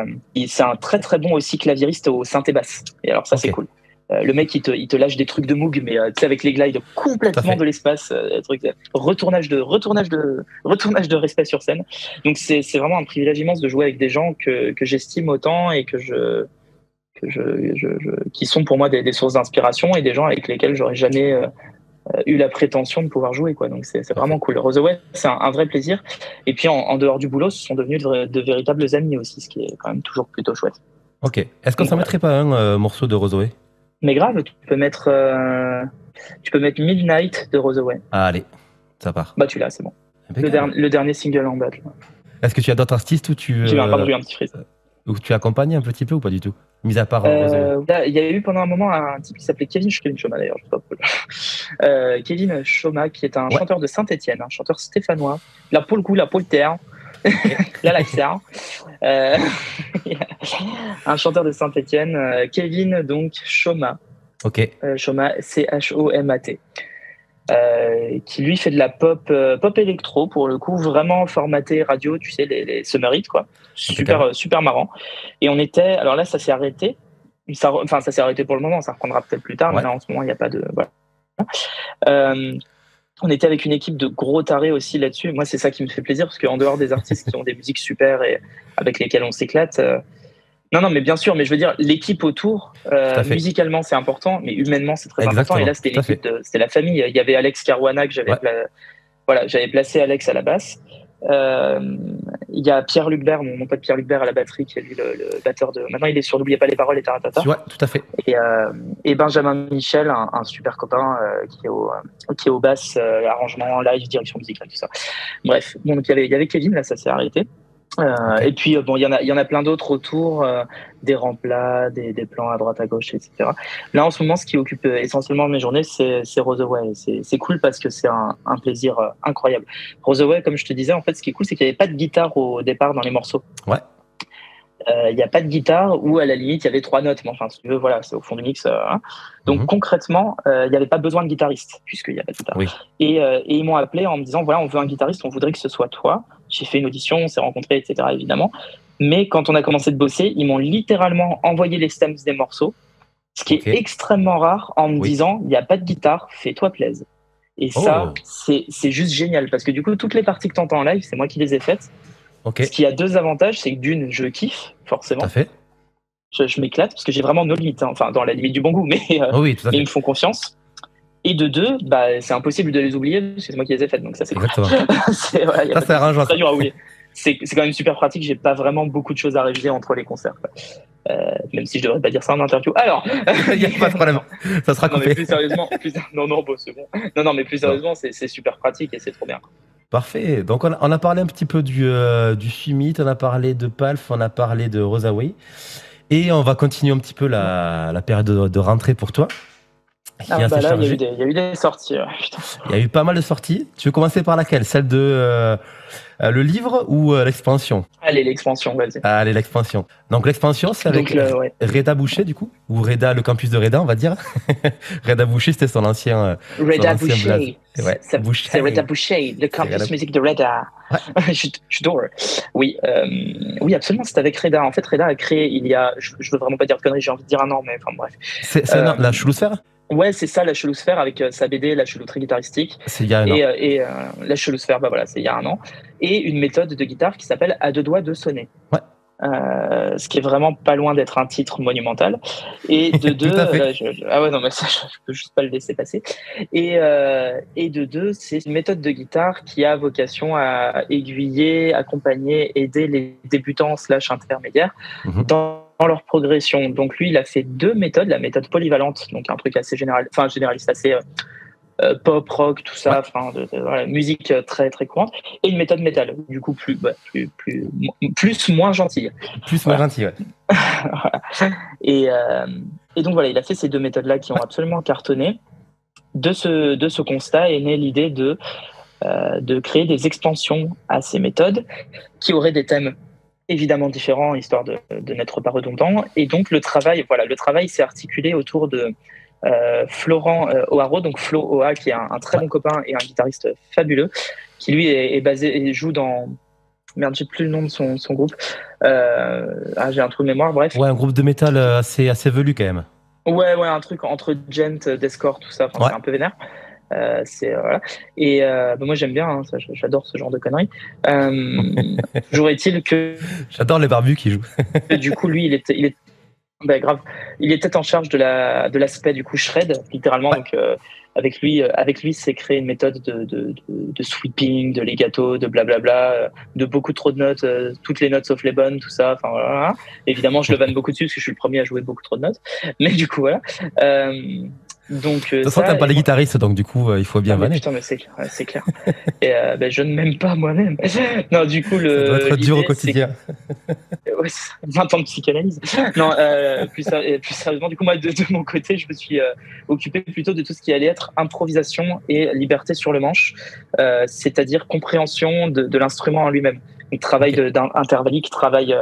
c'est un très très bon aussi claviériste au synthé basse. Et alors ça c'est cool. Le mec il te lâche des trucs de Moog, mais tu sais, avec les glides complètement de l'espace, retournage de respect sur scène. Donc c'est vraiment un privilège immense de jouer avec des gens que j'estime autant et qui sont pour moi des sources d'inspiration et des gens avec lesquels j'aurais jamais eu la prétention de pouvoir jouer, quoi. Donc c'est vraiment cool. Roseaway, c'est un vrai plaisir. Et puis en dehors du boulot, ce sont devenus de véritables amis aussi, ce qui est quand même toujours plutôt chouette. Est-ce qu'on s'en mettrait pas un morceau de Roseaway? Mais grave, tu peux mettre Midnight de Roseaway. Allez, ça part. Tu l'as, c'est bon. Le dernier single en date. Est-ce que tu as d'autres artistes où tu... J'ai un petit frise. Où tu accompagnes un petit peu ou pas du tout? Mis à part Roseaway. Il y a eu pendant un moment un type qui s'appelait Kevin Choma, d'ailleurs, je sais pas pourquoi. Kevin Choma, qui est un chanteur de Saint-Étienne, un chanteur stéphanois. Là, pour le coup, là, pour le terre. Là, l'accent. Un chanteur de Saint-Étienne, Kevin donc Choma. Choma, C-H-O-M-A-T. Qui lui fait de la pop électro, pour le coup, vraiment formaté radio, tu sais, les Summer Hits, quoi. Super marrant. Et on était, alors là, ça s'est arrêté. Ça s'est arrêté pour le moment, ça reprendra peut-être plus tard, mais là, en ce moment, il n'y a pas de. Voilà. On était avec une équipe de gros tarés aussi là-dessus. Moi, c'est ça qui me fait plaisir, parce qu'en dehors des artistes qui ont des musiques super et avec lesquels on s'éclate. Non, mais bien sûr, mais je veux dire, l'équipe autour, musicalement, c'est important, mais humainement, c'est très important. Et là, c'était l'équipe, c'était la famille. Il y avait Alex Caruana, que j'avais placé Alex à la basse. Il y a Pierre-Luc Bert, mon pote Pierre-Luc Bert à la batterie, qui est lui le batteur de. Maintenant, il est sur N'oubliez pas les paroles et taratata. Ouais, tout à fait. Et Benjamin Michel, un super copain qui est au basse, arrangement, live, direction musicale, tout ça. Bref, donc il y avait Kevin, là, ça s'est arrêté. Et puis il y en a plein d'autres autour, des remplats, des plans à droite à gauche, etc. Là en ce moment, ce qui occupe essentiellement mes journées, c'est Roseaway. C'est cool parce que c'est un plaisir incroyable. Roseaway, comme je te disais, en fait, ce qui est cool, c'est qu'il n'y avait pas de guitare au départ dans les morceaux. Il n'y a pas de guitare, ou à la limite il y avait 3 notes, mais enfin si tu veux, voilà, c'est au fond du mix. Donc concrètement, il n'y avait pas besoin de guitariste, puisqu'il n'y a pas de guitare. Et ils m'ont appelé en me disant, voilà, on veut un guitariste, on voudrait que ce soit toi. J'ai fait une audition, on s'est rencontrés, etc., évidemment. Mais quand on a commencé de bosser, ils m'ont littéralement envoyé les stems des morceaux, ce qui est extrêmement rare, en me disant, il n'y a pas de guitare, fais-toi plaisir. Et ça, c'est juste génial, parce que du coup, toutes les parties que tu entends en live, c'est moi qui les ai faites. Ce qui a 2 avantages, c'est que d'une, je kiffe, forcément. Je m'éclate, parce que j'ai vraiment nos limites, enfin, dans la limite du bon goût, mais ils me font confiance. Et de 2, c'est impossible de les oublier, parce que c'est moi qui les ai faites, donc ça c'est cool. Ça c'est arrangeant. Très dur à oublier. c'est quand même super pratique. J'ai pas vraiment beaucoup de choses à réviser entre les concerts, quoi. Même si je devrais pas dire ça en interview. Alors, il n'y a pas de problème, ça sera coupé. Non, mais plus sérieusement, c'est bon. Non, mais plus sérieusement, c'est super pratique et c'est trop bien. Parfait. Donc, on a parlé un petit peu du Summit, on a parlé de Palf, on a parlé de Rosaway. Et on va continuer un petit peu la période de rentrée pour toi. Là, il y a eu des sorties. Putain. Il y a eu pas mal de sorties. Tu veux commencer par laquelle? Celle de le livre ou l'expansion? Allez, l'expansion, vas-y. Allez, l'expansion. Donc, l'expansion, c'est avec Reda Boucher, du coup? Ou Reda, le campus de Reda, on va dire. Reda Boucher, c'était son ancien. Reda Boucher. Ouais, c'est Reda Boucher, le campus musique de Reda. Ouais. J'adore. Oui, absolument, c'est avec Reda. En fait, Reda a créé il y a. Je veux vraiment pas dire de conneries, j'ai envie de dire un an, mais enfin bref. C'est la Chelousphère? Ouais, c'est ça, la Chelousphère, avec sa BD, la chelouterie guitaristique. C'est il y a un an. Et la Chelousphère, bah voilà, c'est il y a un an. Et une méthode de guitare qui s'appelle À deux doigts de sonner. Ouais. Ce qui est vraiment pas loin d'être un titre monumental. Et de deux, ah ouais, non, mais ça, je peux juste pas le laisser passer. Et de deux, c'est une méthode de guitare qui a vocation à aiguiller, accompagner, aider les débutants / intermédiaires dans leur progression. Donc lui, il a fait deux méthodes, la méthode polyvalente, donc un truc assez généraliste, assez pop, rock, tout ça, voilà, musique très très courante, et une méthode métal, du coup plus moins gentille. Plus moins gentille, ouais. Voilà. Et donc voilà, il a fait ces deux méthodes-là qui ont absolument cartonné. De ce constat est née l'idée de créer des extensions à ces méthodes qui auraient des thèmes évidemment différents, histoire de n'être pas redondant. Et donc le travail s'est articulé autour de Florent O'Haraud, donc Flo Oa, qui est un très bon copain et un guitariste fabuleux, qui lui est basé et joue dans... Merde, j'ai plus le nom de son groupe. J'ai un trou de mémoire, bref. Ouais, un groupe de métal assez velu quand même. Ouais, un truc entre Gent, Deathcore, tout ça, c'est un peu vénère. Voilà. Et moi j'aime bien, hein, j'adore ce genre de conneries. Toujours est-il que j'adore les barbus qui jouent. Du coup, lui, il était en charge de l'aspect du coup shred, littéralement. Ouais. Donc avec lui, c'est créé une méthode de sweeping, de legato, de blablabla, de beaucoup trop de notes, toutes les notes sauf les bonnes, tout ça. Enfin voilà. Évidemment, je le vanne beaucoup dessus parce que je suis le premier à jouer beaucoup trop de notes. Mais du coup voilà. Donc, de toute façon, t'aimes pas les guitaristes, donc du coup, il faut bien vanner. Putain, mais c'est clair. Et je ne m'aime pas moi-même. Non, du coup, ça doit être dur au quotidien. Ouais, 20 ans de psychanalyse. Non, plus sérieusement, du coup, moi, de mon côté, je me suis occupé plutôt de tout ce qui allait être improvisation et liberté sur le manche, c'est-à-dire compréhension de l'instrument en lui-même. Donc, travail d'intervallique, travail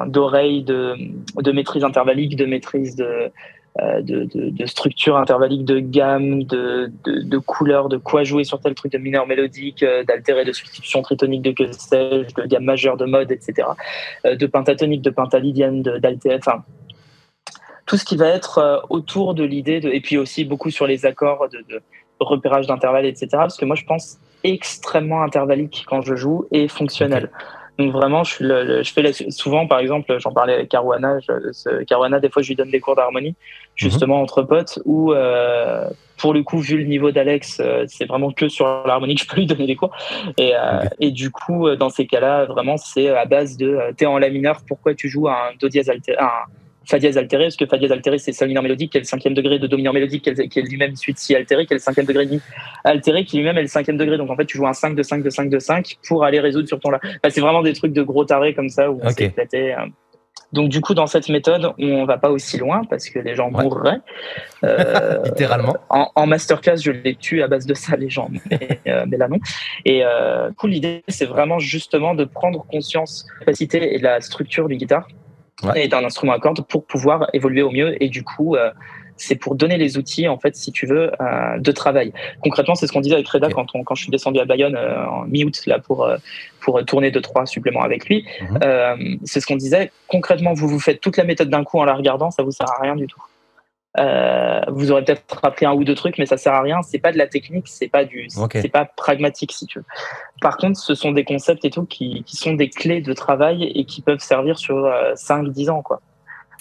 d'oreille, de maîtrise intervallique, de maîtrise de structure intervallique, de gamme, de couleur, de quoi jouer sur tel truc, de mineur mélodique, d'altéré, de substitution tritonique, de que sais-je, de gamme majeure, de mode, etc. De pentatonique, de pentalidienne, d'altéré, enfin tout ce qui va être autour de l'idée et puis aussi beaucoup sur les accords de repérage d'intervalles, etc. Parce que moi je pense extrêmement intervallique quand je joue et fonctionnel. Okay. Donc vraiment, je fais souvent, par exemple, j'en parlais avec Caruana. Caruana, des fois, je lui donne des cours d'harmonie, justement entre potes, où pour le coup, vu le niveau d'Alex, c'est vraiment que sur l'harmonie que je peux lui donner des cours. Et du coup, dans ces cas-là, vraiment, c'est à base de t'es en la mineur, pourquoi tu joues un do dièse altéré, un fa dièse altéré, parce que fa dièse altéré, c'est sol mineur mélodique, qui est le 5e degré de do mineur mélodique, qui est lui-même suite si altéré, qui est le 5e degré de mi altéré, qui lui-même est le 5e degré. Donc en fait, tu joues un 5 de 5 de 5 de 5 pour aller résoudre sur ton la. Enfin, c'est vraiment des trucs de gros tarés comme ça où on s'est éclaté. Donc du coup, dans cette méthode, on va pas aussi loin parce que les gens mourraient. Littéralement. En masterclass, je les tue à base de ça, les gens. Mais là, non. Et cool, l'idée, c'est vraiment justement de prendre conscience de la capacité et de la structure du guitare. Et d'un instrument à cordes pour pouvoir évoluer au mieux. Et du coup, c'est pour donner les outils, en fait, si tu veux, de travail. Concrètement, c'est ce qu'on disait avec Reda quand je suis descendu à Bayonne en mi-août là pour tourner 2-3 suppléments avec lui. C'est ce qu'on disait. Concrètement, vous faites toute la méthode d'un coup en la regardant, ça vous sert à rien du tout. Vous aurez peut-être appris un ou deux trucs, mais ça sert à rien. C'est pas de la technique, c'est pas pragmatique, si tu veux. Par contre, ce sont des concepts et tout qui sont des clés de travail et qui peuvent servir sur 5-10 ans, quoi.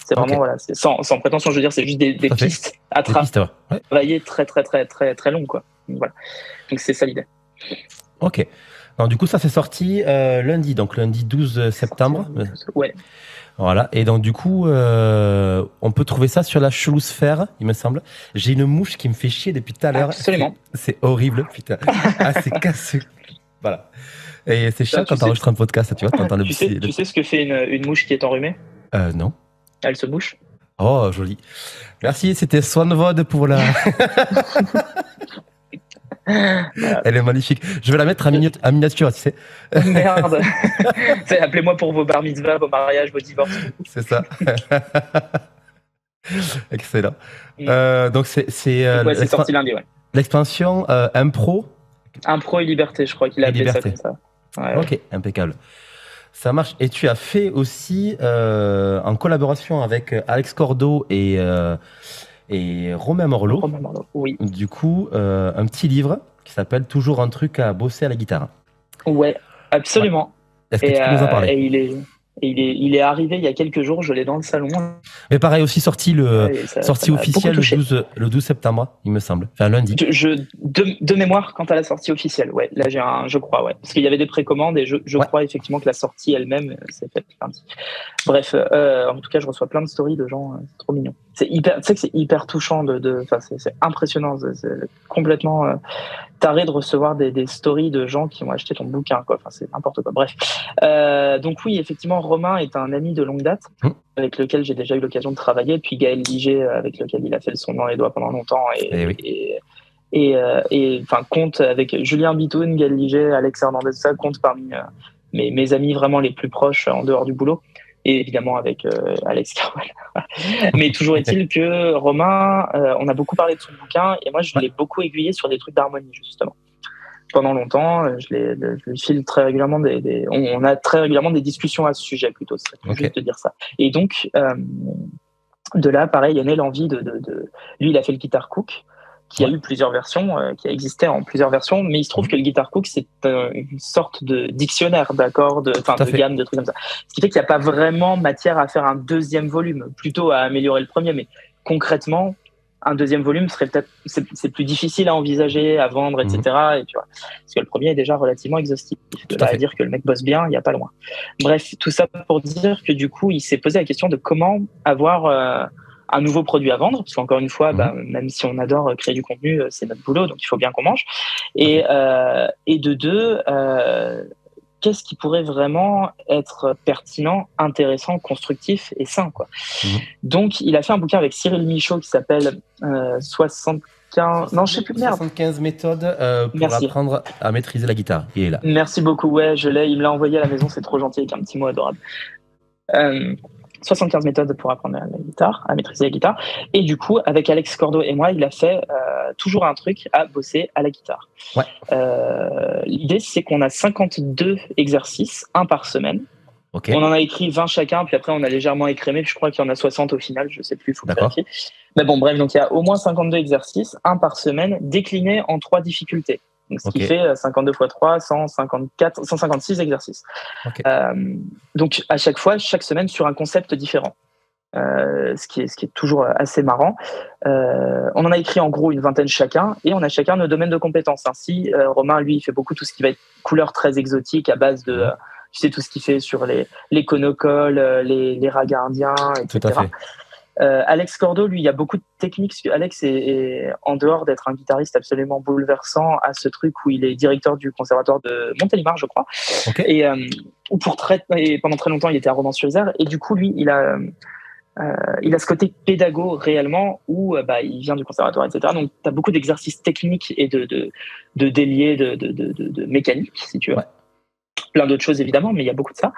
C'est vraiment, voilà, sans prétention, je veux dire, c'est juste des pistes à travailler très, très, très, très, très longues, quoi. Donc, voilà. Donc, c'est ça l'idée. Ok. Non, du coup, ça c'est sorti lundi, donc lundi 12 septembre. Ouais. Voilà, et donc du coup, on peut trouver ça sur la Chelousphère, il me semble. J'ai une mouche qui me fait chier depuis tout à l'heure. Absolument. C'est horrible, putain. Ah, c'est cassé. Voilà. Et c'est chiant quand t'enregistres un podcast, tu vois, t'entends le tu sais ce que fait une mouche qui est enrhumée? Non. Elle se bouche. Oh, joli. Merci, c'était Swanvod pour la... Voilà. Elle est magnifique. Je vais la mettre à miniature, tu sais. Merde. Appelez-moi pour vos bar mitzvahs, vos mariages, vos divorces. C'est ça. Excellent. Donc c'est sorti lundi, ouais. L'expansion Impro. Impro et Liberté, je crois qu'il a appelé ça comme ça. Ouais, ok, impeccable. Ça marche. Et tu as fait aussi, en collaboration avec Alex Cordo et Romain Morlot, oui. Du coup, un petit livre qui s'appelle Toujours un truc à bosser à la guitare. Ouais, absolument. Ouais. Est-ce que tu peux nous en parler? Et il est arrivé il y a quelques jours, je l'ai dans le salon. Mais pareil, aussi sorti officiel le 12 septembre, il me semble. Enfin, lundi. De mémoire, quant à la sortie officielle, ouais. Là, je crois, ouais. Parce qu'il y avait des précommandes et je crois effectivement que la sortie elle-même s'est faite lundi. Bref, en tout cas, je reçois plein de stories de gens, c'est trop mignon. Tu sais que c'est hyper touchant c'est impressionnant. C'est complètement taré de recevoir des stories de gens qui ont acheté ton bouquin, quoi. Enfin, c'est n'importe quoi. Bref. Donc oui, effectivement, Romain est un ami de longue date avec lequel j'ai déjà eu l'occasion de travailler, puis Gaël Liger avec lequel il a fait le son dans les doigts pendant longtemps et compte avec Julien Bitoun, Gaël Liger, Alex Hernandez, ça compte parmi mes amis vraiment les plus proches en dehors du boulot, et évidemment avec Alex Carwell. Mais toujours est-il que Romain, on a beaucoup parlé de son bouquin et moi je l'ai beaucoup aiguillé sur des trucs d'harmonie justement. Pendant longtemps, je lui file très régulièrement on a très régulièrement des discussions à ce sujet plutôt, c'est juste de dire ça. Et donc, de là, pareil, il y en a l'envie lui, il a fait le Guitar Cook, qui a eu plusieurs versions, qui a existé en plusieurs versions, mais il se trouve que le Guitar Cook, c'est une sorte de dictionnaire d'accords, de gamme, de trucs comme ça. Ce qui fait qu'il n'y a pas vraiment matière à faire un deuxième volume, plutôt à améliorer le premier, mais concrètement, un deuxième volume serait peut-être, c'est plus difficile à envisager, à vendre, etc. Et tu vois, parce que le premier est déjà relativement exhaustif. À dire que le mec bosse bien, il n'y a pas loin. Bref, tout ça pour dire que du coup, il s'est posé la question de comment avoir un nouveau produit à vendre, parce qu'encore une fois, même si on adore créer du contenu, c'est notre boulot, donc il faut bien qu'on mange. Et de deux, qu'est-ce qui pourrait vraiment être pertinent, intéressant, constructif et sain, quoi. Donc, il a fait un bouquin avec Cyril Michaud qui s'appelle 75... Non, je sais plus, merde. 75 méthodes pour apprendre à maîtriser la guitare. Il est là. Merci beaucoup, ouais, je l'ai. Il me l'a envoyé à la maison, c'est trop gentil, avec un petit mot adorable. 75 méthodes pour apprendre à maîtriser la guitare. Et du coup, avec Alex Cordo et moi, il a fait toujours un truc à bosser à la guitare. Ouais. L'idée, c'est qu'on a 52 exercices, un par semaine. Okay. On en a écrit 20 chacun, puis après, on a légèrement écrémé, puis je crois qu'il y en a 60 au final, je sais plus, il faut vérifier. Mais bon, bref, donc il y a au moins 52 exercices, un par semaine, déclinés en 3 difficultés. Donc, ce qui fait 52 x 3, 156 exercices. Donc, à chaque fois, chaque semaine, sur un concept différent. Ce qui est toujours assez marrant. On en a écrit en gros une vingtaine chacun, et on a chacun nos domaines de compétences. Ainsi, Romain, lui, il fait beaucoup tout ce qui va être couleurs très exotiques à base de, tu sais, tout ce qu'il fait sur les conocoles, les ragas indiens, etc. Tout à fait. Alex Cordo, lui, il y a beaucoup de techniques. Alex est en dehors d'être un guitariste absolument bouleversant, à ce truc où il est directeur du conservatoire de Montélimar, je crois. Et pendant très longtemps, il était à Romans-sur-Isère. Et du coup, lui, il a ce côté pédago réellement où il vient du conservatoire, etc. Donc, tu as beaucoup d'exercices techniques et de déliés, de mécanique, si tu veux. Ouais. Plein d'autres choses, évidemment, mais il y a beaucoup de ça.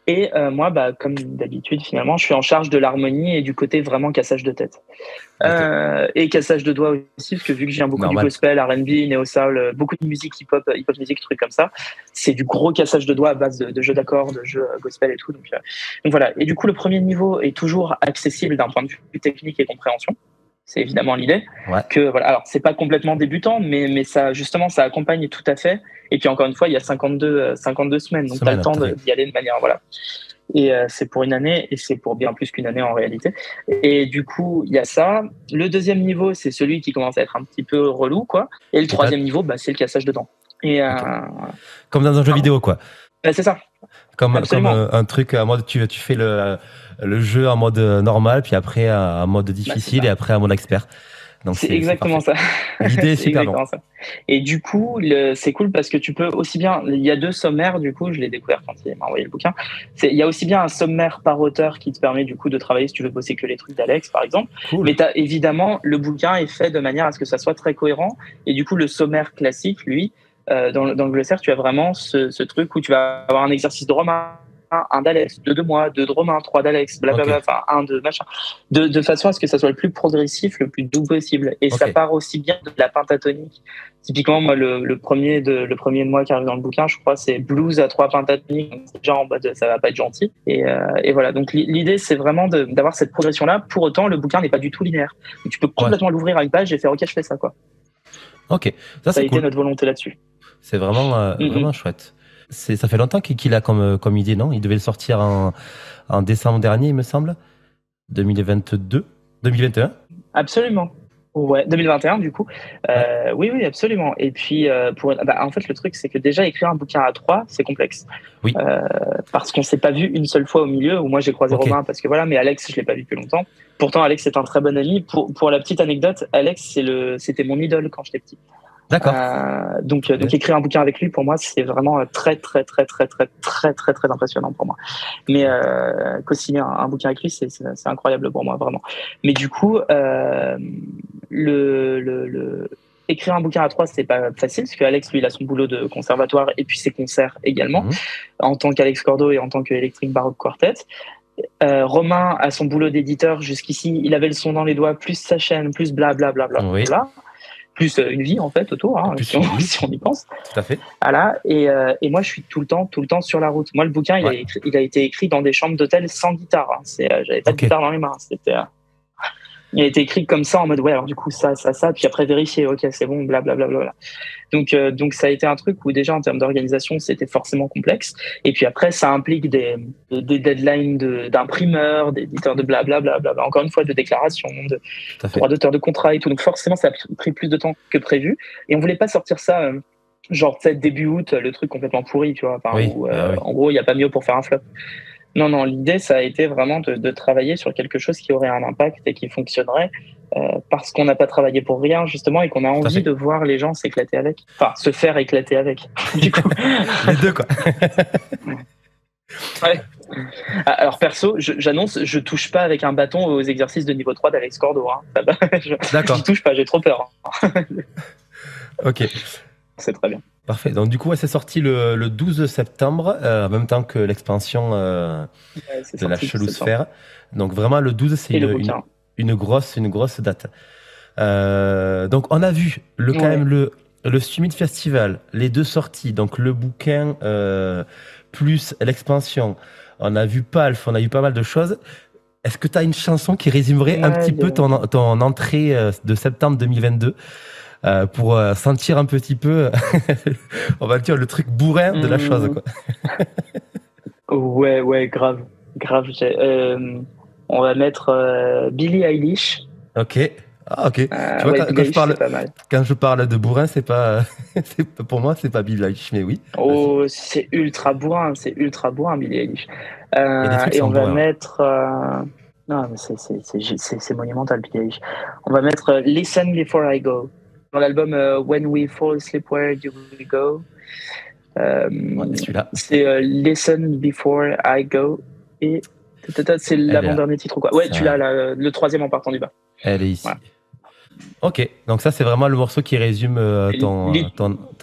Et moi, comme d'habitude, finalement, je suis en charge de l'harmonie et du côté vraiment cassage de tête. Et cassage de doigts aussi, parce que vu que je viens beaucoup du gospel, R&B, néo-soul, beaucoup de musique hip-hop musique, trucs comme ça, c'est du gros cassage de doigts à base de jeux d'accords, de jeux gospel et tout. Donc voilà. Et du coup, le premier niveau est toujours accessible d'un point de vue technique et compréhension. C'est évidemment l'idée. Alors, c'est pas complètement débutant, mais ça, justement, ça accompagne tout à fait. Et puis, encore une fois, il y a 52 semaines. Donc, tu as le temps d'y aller de manière, Et c'est pour une année, et c'est pour bien plus qu'une année en réalité. Et du coup, il y a ça. Le deuxième niveau, c'est celui qui commence à être un petit peu relou, quoi. Et le troisième niveau, c'est le cassage de dents. Et Ok. Comme dans un jeu vidéo, quoi. c'est ça. Comme Absolument. un truc en mode, tu fais le jeu en mode normal, puis après en mode C'est difficile ça. et après en mode expert. Donc C'est c'est exactement parfait. ça. L'idée est C'est super bonne. exactement ça. Et du coup, c'est cool parce que tu peux aussi bien. Il y a 2 sommaires, du coup, je l'ai découvert quand il m'a envoyé le bouquin. Il y a aussi bien un sommaire par auteur qui te permet, du coup, de travailler si tu veux bosser que les trucs d'Alex, par exemple. Cool. Mais évidemment, le bouquin est fait de manière à ce que ça soit très cohérent. Et du coup, le sommaire classique, lui, dans le glossaire, tu as vraiment ce truc où tu vas avoir un exercice de Romain, un d'Alex, 2 de moi, 2 de Romain, 3 d'Alex, blablabla, Ok. enfin, un de machin, de façon à ce que ça soit le plus progressif, le plus doux possible. Et ça Ok. part aussi bien de la pentatonique. Typiquement, moi, le premier de moi qui arrive dans le bouquin, je crois, c'est blues à 3 pentatoniques. Donc, c'est déjà en mode, ça va pas être gentil. Et voilà. Donc, l'idée, c'est vraiment d'avoir cette progression-là. Pour autant, le bouquin n'est pas du tout linéaire. Donc, tu peux complètement l'ouvrir à une page et faire, OK, je fais ça, quoi. Ok. Ça a c'est été cool. notre volonté là-dessus. C'est vraiment, vraiment chouette. Ça fait longtemps qu'il a comme idée, non? Il devait le sortir en décembre dernier, il me semble. 2022? 2021? Absolument. Ouais, 2021 du coup. Oui, absolument. Et puis, en fait, le truc, c'est que déjà écrire un bouquin à 3, c'est complexe. Oui. Parce qu'on s'est pas vu une seule fois au milieu. Où moi, j'ai croisé Romain parce que voilà, mais Alex, je l'ai pas vu depuis longtemps. Pourtant, Alex est un très bon ami. Pour la petite anecdote, Alex, c'était mon idole quand j'étais petit. D'accord. Donc écrire un bouquin avec lui, pour moi, c'est vraiment très impressionnant pour moi. Mais co-signer un bouquin avec lui, c'est incroyable pour moi, vraiment. Mais du coup, écrire un bouquin à 3, c'est pas facile, parce que Alex, lui, il a son boulot de conservatoire et puis ses concerts également, en tant qu'Alex Cordo et en tant qu'Electric Baroque Quartet. Romain a son boulot d'éditeur jusqu'ici, il avait le son dans les doigts, plus sa chaîne, plus blablabla. Oui. Plus une vie en fait autour, si on y pense. Tout à fait. Voilà. Et moi, je suis tout le temps sur la route. Moi, le bouquin, il a été écrit dans des chambres d'hôtel sans guitare. J'avais pas de guitare dans les mains. Il a été écrit comme ça en mode alors du coup ça, puis après vérifier, ok, c'est bon, blablabla. Donc ça a été un truc où déjà en termes d'organisation, c'était forcément complexe. Et puis après, ça implique des deadlines d'imprimeurs, d'éditeurs de blablabla, encore une fois, de déclarations, de droits d'auteur, de contrats et tout. Donc forcément, ça a pris plus de temps que prévu. Et on voulait pas sortir ça genre peut-être début août, le truc complètement pourri, tu vois. En gros, il n'y a pas mieux pour faire un flop. Non, l'idée, ça a été vraiment de travailler sur quelque chose qui aurait un impact et qui fonctionnerait parce qu'on n'a pas travaillé pour rien, justement, et qu'on a envie de voir les gens s'éclater avec. Enfin, se faire éclater avec, du coup. Les deux, quoi. Ouais. Alors, perso, j'annonce, je touche pas avec un bâton aux exercices de niveau 3 d'Alex Cordo. D'accord. Je touche pas, j'ai trop peur. Ok. C'est très bien. Parfait. Donc du coup, c'est sorti le 12 septembre, en même temps que l'expansion de la Chelou-Sphère. Donc vraiment, le 12, c'est une grosse date. Donc on a vu quand même le Summit Festival, les 2 sorties, donc le bouquin plus l'expansion. On a vu Palf, on a eu pas mal de choses. Est-ce que tu as une chanson qui résumerait un petit peu ton entrée de septembre 2022 pour sentir un petit peu, on va dire, le truc bourrin de la chose, quoi. Ouais, grave. On va mettre Billie Eilish. Ok. Ah, ok. Tu vois, quand je parle de bourrin, c'est pas, pour moi, c'est pas Billie Eilish, mais oui. Oh, c'est ultra bourrin, Billie Eilish. Et on va mettre. Non, mais c'est monumental, Billie Eilish. On va mettre Listen Before I Go. Dans l'album When We Fall Asleep, Where Do We Go. C'est Listen Before I Go. Et c'est l'avant-dernier titre, quoi. Ouais, tu l'as, le 3e en partant du bas. Elle est ici. Ouais. Ok, donc ça, c'est vraiment le morceau qui résume ton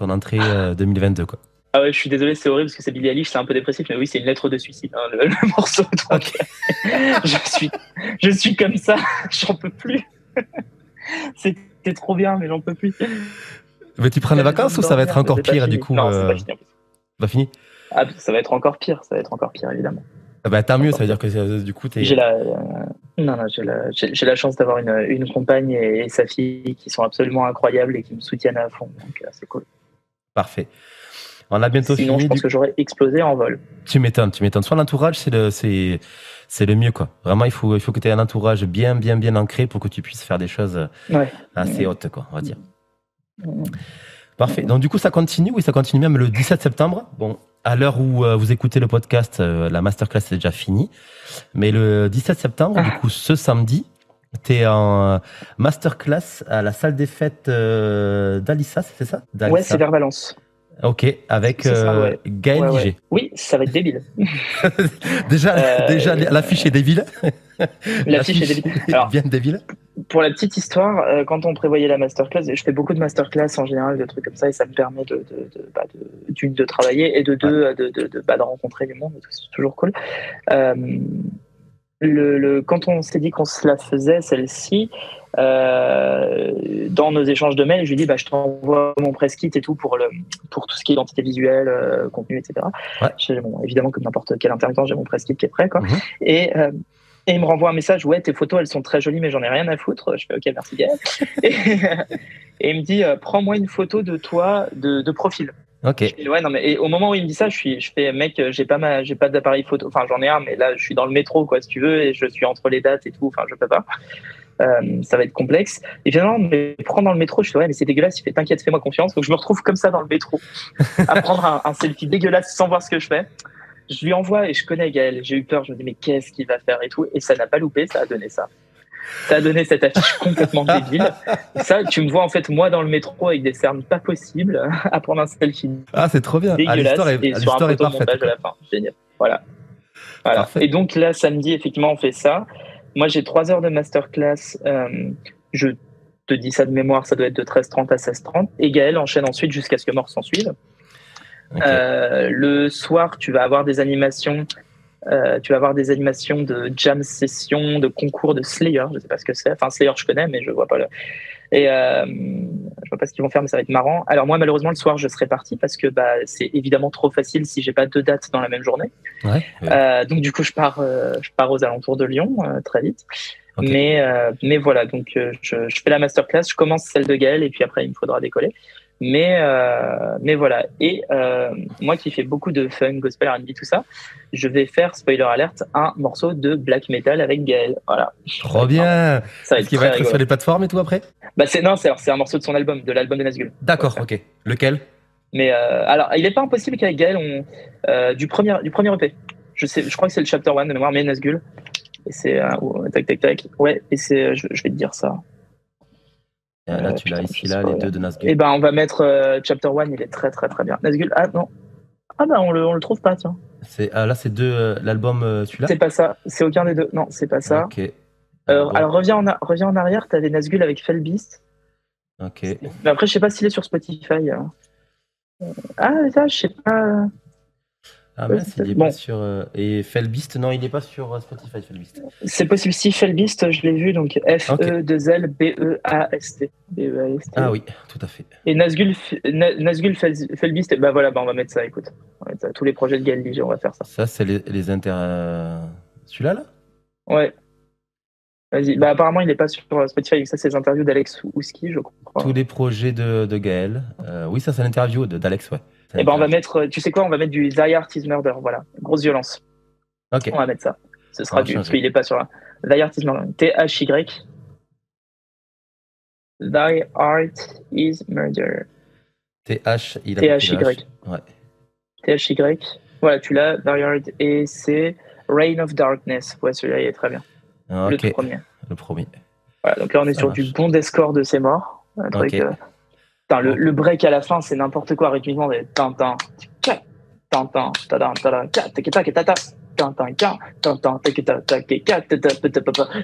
entrée 2022, quoi. Ah ouais, je suis désolé, c'est horrible parce que c'est Billie Eilish, c'est un peu dépressif, mais oui, c'est une lettre de suicide, hein, le morceau. Donc, je suis comme ça, j'en peux plus. C'était trop bien, mais j'en peux plus. Mais tu prends des vacances ou ça va être encore pire, du coup? Non, c'est pas fini. Pas fini? Ah, ça va être encore pire, évidemment. Ah bah, tant mieux, ça veut dire que du coup, t'es... J'ai la chance d'avoir une compagne et sa fille qui sont absolument incroyables et qui me soutiennent à fond, donc c'est cool. Parfait. On a bientôt fini. Sinon, je pense que j'aurais explosé en vol. Tu m'étonnes. Soit l'entourage, c'est le mieux, quoi. Vraiment, il faut que tu aies un entourage bien ancré pour que tu puisses faire des choses assez hautes, quoi, on va dire. Parfait. Donc, du coup, ça continue, oui, ça continue même le 17 septembre. Bon, à l'heure où vous écoutez le podcast, la masterclass est déjà finie. Mais le 17 septembre, du coup, ce samedi, tu es en masterclass à la salle des fêtes d'Alissa, c'est ça? Ouais, c'est vers Valence. Ok, avec ouais. Gaël Liger. Oui, ça va être débile. déjà l'affiche est débile. L'affiche est débile. Alors, bien débile. Pour la petite histoire, quand on prévoyait la masterclass, je fais beaucoup de masterclass en général, de trucs comme ça, et ça me permet de travailler et de rencontrer du monde, c'est toujours cool. Quand on s'est dit qu'on se la faisait, celle-ci, dans nos échanges de mails, je lui dis je t'envoie mon press kit et tout pour tout ce qui est identité visuelle, contenu, etc. Ouais. Évidemment, comme n'importe quel intermittent, j'ai mon press kit qui est prêt, quoi. Et il me renvoie un message, ouais, tes photos, elles sont très jolies, mais j'en ai rien à foutre. Je fais, ok, merci Gaël. et il me dit, prends-moi une photo de toi de profil. Ok. Ouais, non, mais et au moment où il me dit ça, je fais, mec, j'ai pas d'appareil photo. Enfin, j'en ai un, mais là, je suis dans le métro, quoi, si tu veux, et je suis entre les dates et tout. Enfin, je peux pas. Ça va être complexe. Et finalement, mais prends dans le métro. Je fais, ouais, mais c'est dégueulasse. Il fait, t'inquiète, fais-moi confiance. Donc, je me retrouve comme ça dans le métro, à prendre un selfie dégueulasse sans voir ce que je fais. Je lui envoie et je connais Gaël. J'ai eu peur. Je me dis, mais qu'est-ce qu'il va faire et tout. Et ça n'a pas loupé. Ça a donné ça. Ça a donné cette affiche complètement débile. Et ça, tu me vois en fait, moi, dans le métro avec des cernes pas possibles à prendre un selfie. Ah, c'est trop bien. Dégueulasse. Et sur un photomontage à la fin. Génial. Voilà. Et donc là, samedi, effectivement, on fait ça. Moi, j'ai 3 heures de masterclass. Je te dis ça de mémoire, ça doit être de 13h30 à 16h30. Et Gaël enchaîne ensuite jusqu'à ce que mort s'en suive. Okay. Le soir, tu vas avoir des animations. De jam session, de concours de Slayer. Je sais pas ce que c'est. Enfin, Slayer, je connais, mais je vois pas Et je vois pas ce qu'ils vont faire, mais ça va être marrant. Alors moi, malheureusement, le soir, je serai parti parce que c'est évidemment trop facile si j'ai pas 2 dates dans la même journée. Ouais. Donc du coup, je pars aux alentours de Lyon très vite. Okay. Mais voilà, donc je fais la masterclass, je commence celle de Gaël et puis après, il me faudra décoller. Mais voilà. Et moi qui fais beaucoup de funk, gospel, R&B, tout ça, je vais faire, spoiler alert, un morceau de black metal avec Gaël. Voilà. Trop bien. Est-ce qu'il va être sur les plateformes et tout après? C'est un morceau de son album, de l'album de Nazgul. D'accord, ok. Lequel? Mais alors, il n'est pas impossible qu'avec Gaël, du premier EP. Je crois que c'est le chapter 1 de mémoire, mais Nazgul. Et c'est tac. Ouais, et c'est, je vais te dire ça. Là, tu l'as ici, là, les deux de Nazgul. Eh ben, on va mettre Chapter 1, il est très, très, très bien. Nazgul, ah non. Ah ben, on le trouve pas, tiens. Là, c'est l'album, celui-là? C'est pas ça, c'est aucun des deux. Non, c'est pas ça. Ok. Alors, reviens en arrière, t'avais Nazgul avec Felbeast. Ok. Mais après, je sais pas s'il est sur Spotify. Ah, ça, je sais pas. Ah mince, il est pas sur... Et Felbeast, non, il n'est pas sur Spotify, Felbeast. C'est possible. Si Felbeast, je l'ai vu, donc F-E-2-L-B-E-A-S-T. Ah oui, tout à fait. Et Nazgul Felbeast, voilà, on va mettre ça, écoute. On va mettre ça. Tous les projets de Gaël Liger, on va faire ça. Ça, c'est les inter... Celui-là, là? Ouais. Vas-y. Apparemment, il n'est pas sur Spotify. Ça, c'est les interviews d'Alex Ouski, je crois. Tous les projets de Gaël. Oui, ça, c'est l'interview d'Alex, ouais. Et on va mettre, tu sais quoi, on va mettre du Die Art is Murder, voilà. Grosse violence. Ok. On va mettre ça. Ce sera parce qu'il n'est pas sur là. Die Art is Murder. T-H-Y. Die Art is Murder. T-H-Y. Ouais. T-H-Y. Voilà, tu l'as. Die Art et c'est Reign of Darkness. Ouais, celui-là, il est très bien. Okay. Le premier. Le premier. Voilà, donc là, on est sur du bon Discord de C'est mort. Un truc. Le break à la fin, c'est n'importe quoi rythmiquement.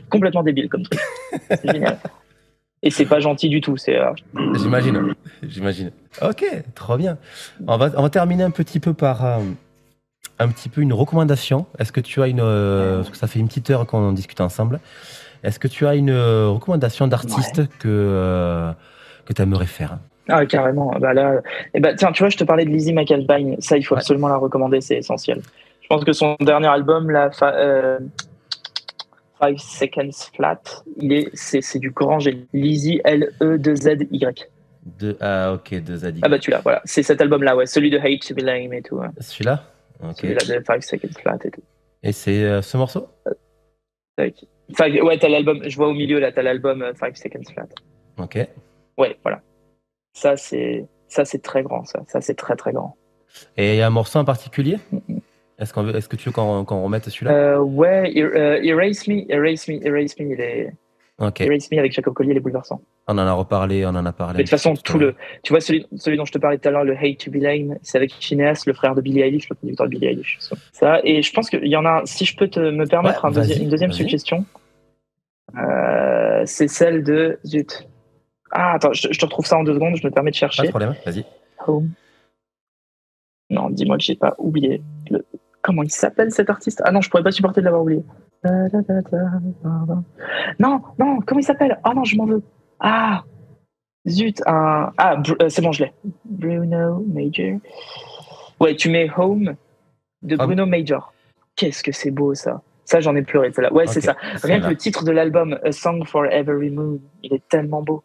Complètement débile comme truc. C'est génial. Et c'est pas gentil du tout. J'imagine. Ok, trop bien. On va terminer un petit peu par une recommandation. Est-ce que tu as parce que ça fait une petite heure qu'on discute ensemble. Est-ce que tu as une recommandation d'artiste que tu aimerais faire? Ah, carrément. Tiens, tu vois, je te parlais de Lizzie McAlpine. Ça, il faut absolument la recommander, c'est essentiel. Je pense que son dernier album, là, 5 Seconds Flat, c'est du grand génie. Lizzie, L-E-2-Z-Y. Ah, ok, 2Z-Y. Ah, tu l'as, voilà. C'est cet album-là, ouais. Celui de Hate to Be Lame et tout. Ouais. Celui-là? Ok. Celui-là de 5 Seconds Flat et tout. Et c'est ce morceau? Ouais, t'as l'album, je vois au milieu, là, t'as l'album 5 Seconds Flat. Ok. Ouais, voilà. Ça, c'est Ça, c'est très grand, ça. Ça, c'est très, très grand. Et il y a un morceau en particulier? Est-ce que tu veux qu'on remette celui-là? Ouais, Erase Me, il est... Ok. Erase Me avec Jacob Collier, il est bouleversant. On en a parlé. Mais de toute façon, tu vois, celui dont je te parlais tout à l'heure, le Hate to Be Lame, c'est avec Phineas, le frère de Billie Eilish, le producteur de Billie Eilish. Ça, et je pense qu'il y en a, si je peux me permettre une deuxième suggestion, c'est celle de, zut. Ah, attends, je te retrouve ça en 2 secondes, je me permets de chercher. Pas de problème, vas-y. Home. Non, dis-moi que j'ai pas oublié. Comment il s'appelle cet artiste? Ah non, je pourrais pas supporter de l'avoir oublié. Non, comment il s'appelle? Oh non, je m'en veux. Ah, zut. C'est bon, je l'ai. Bruno Major. Ouais, tu mets Home de Bruno Major. Qu'est-ce que c'est beau, ça. Ça, j'en ai pleuré, celle-là. Ouais, c'est ça. Rien que le titre de l'album, A Song for Every Moon, il est tellement beau.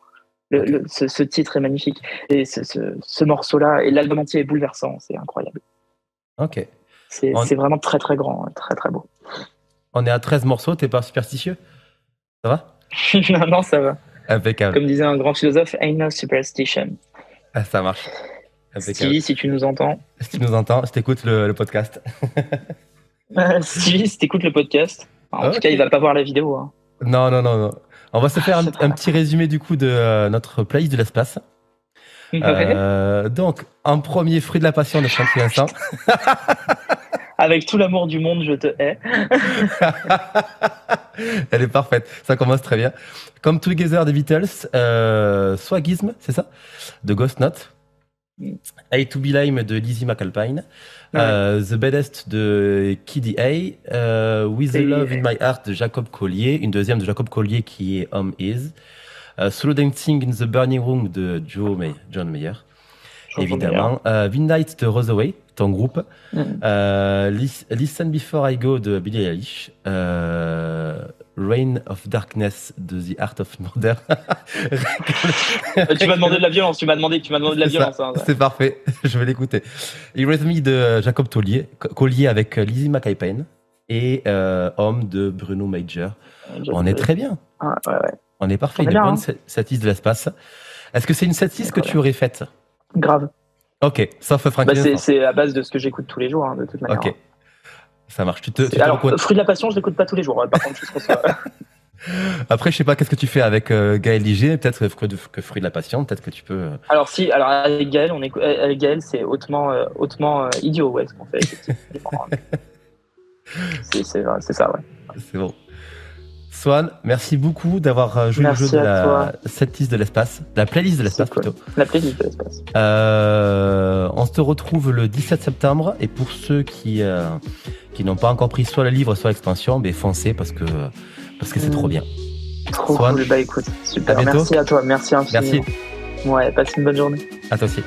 Ce titre est magnifique. Et ce morceau-là, et l'album entier est bouleversant. C'est incroyable. Ok. C'est vraiment très, très grand. Très, très beau. On est à 13 morceaux, t'es pas superstitieux? Ça va? Non, ça va. Impeccable. Comme disait un grand philosophe, ain't no superstition. Ah, ça marche. Impeccable. Stevie, si tu nous entends. Si tu nous entends, je t'écoute le podcast. Stevie, si t'écoutes le podcast. En tout cas, il va pas voir la vidéo. Hein. Non. On va se faire un petit résumé du coup de notre playlist de l'espace. Donc, en premier, Fruit de la Passion de Frankie Vincent. Avec tout l'amour du monde, je te hais. Elle est parfaite, ça commence très bien. Come Together des Beatles, Swagism, c'est ça? De Ghost Note. A to Be Lame de Lizzie McAlpine. The Baddest de Kiddy A. With the Love in My Heart de Jacob Collier. Une deuxième de Jacob Collier qui est Home Is. Solo Dancing in the Burning Room de John Mayer. Évidemment. Midnight de Rosaway, ton groupe. Listen Before I Go de Billie Eilish. Reign of Darkness de The Art of Murder. Tu m'as demandé de la violence, hein. C'est parfait, je vais l'écouter. Erase Me de Jacob Collier avec Lizzie McAlpine. Et Homme de Bruno Major. On est très bien. Ouais. On est parfait, une bonne setlist de l'espace. Est-ce que c'est une setlist que tu aurais faite? Grave. Ok, sauf Frankie. C'est à base de ce que j'écoute tous les jours, hein, de toute manière. Ok, ça marche. Alors, Fruit de la Passion, je l'écoute pas tous les jours. Par contre, je trouve ça... Après, je sais pas qu'est-ce que tu fais avec Gaël Liger. Peut-être que Fruit de la Passion, peut-être que tu peux... Alors avec Gaël, c'est hautement idiot, ouais, ce qu'on fait. C'est ça, ouais. C'est bon. Swan, merci beaucoup d'avoir joué le jeu de la setlist de l'espace, de la playlist de l'espace plutôt. La playlist de l'espace. On se retrouve le 17 septembre et pour ceux qui n'ont pas encore pris soit le livre soit l'expansion, foncez parce que c'est trop bien. Trop Swan, cool. Écoute, super. Merci à toi, merci infiniment. Merci. Ouais, passe une bonne journée. À toi aussi.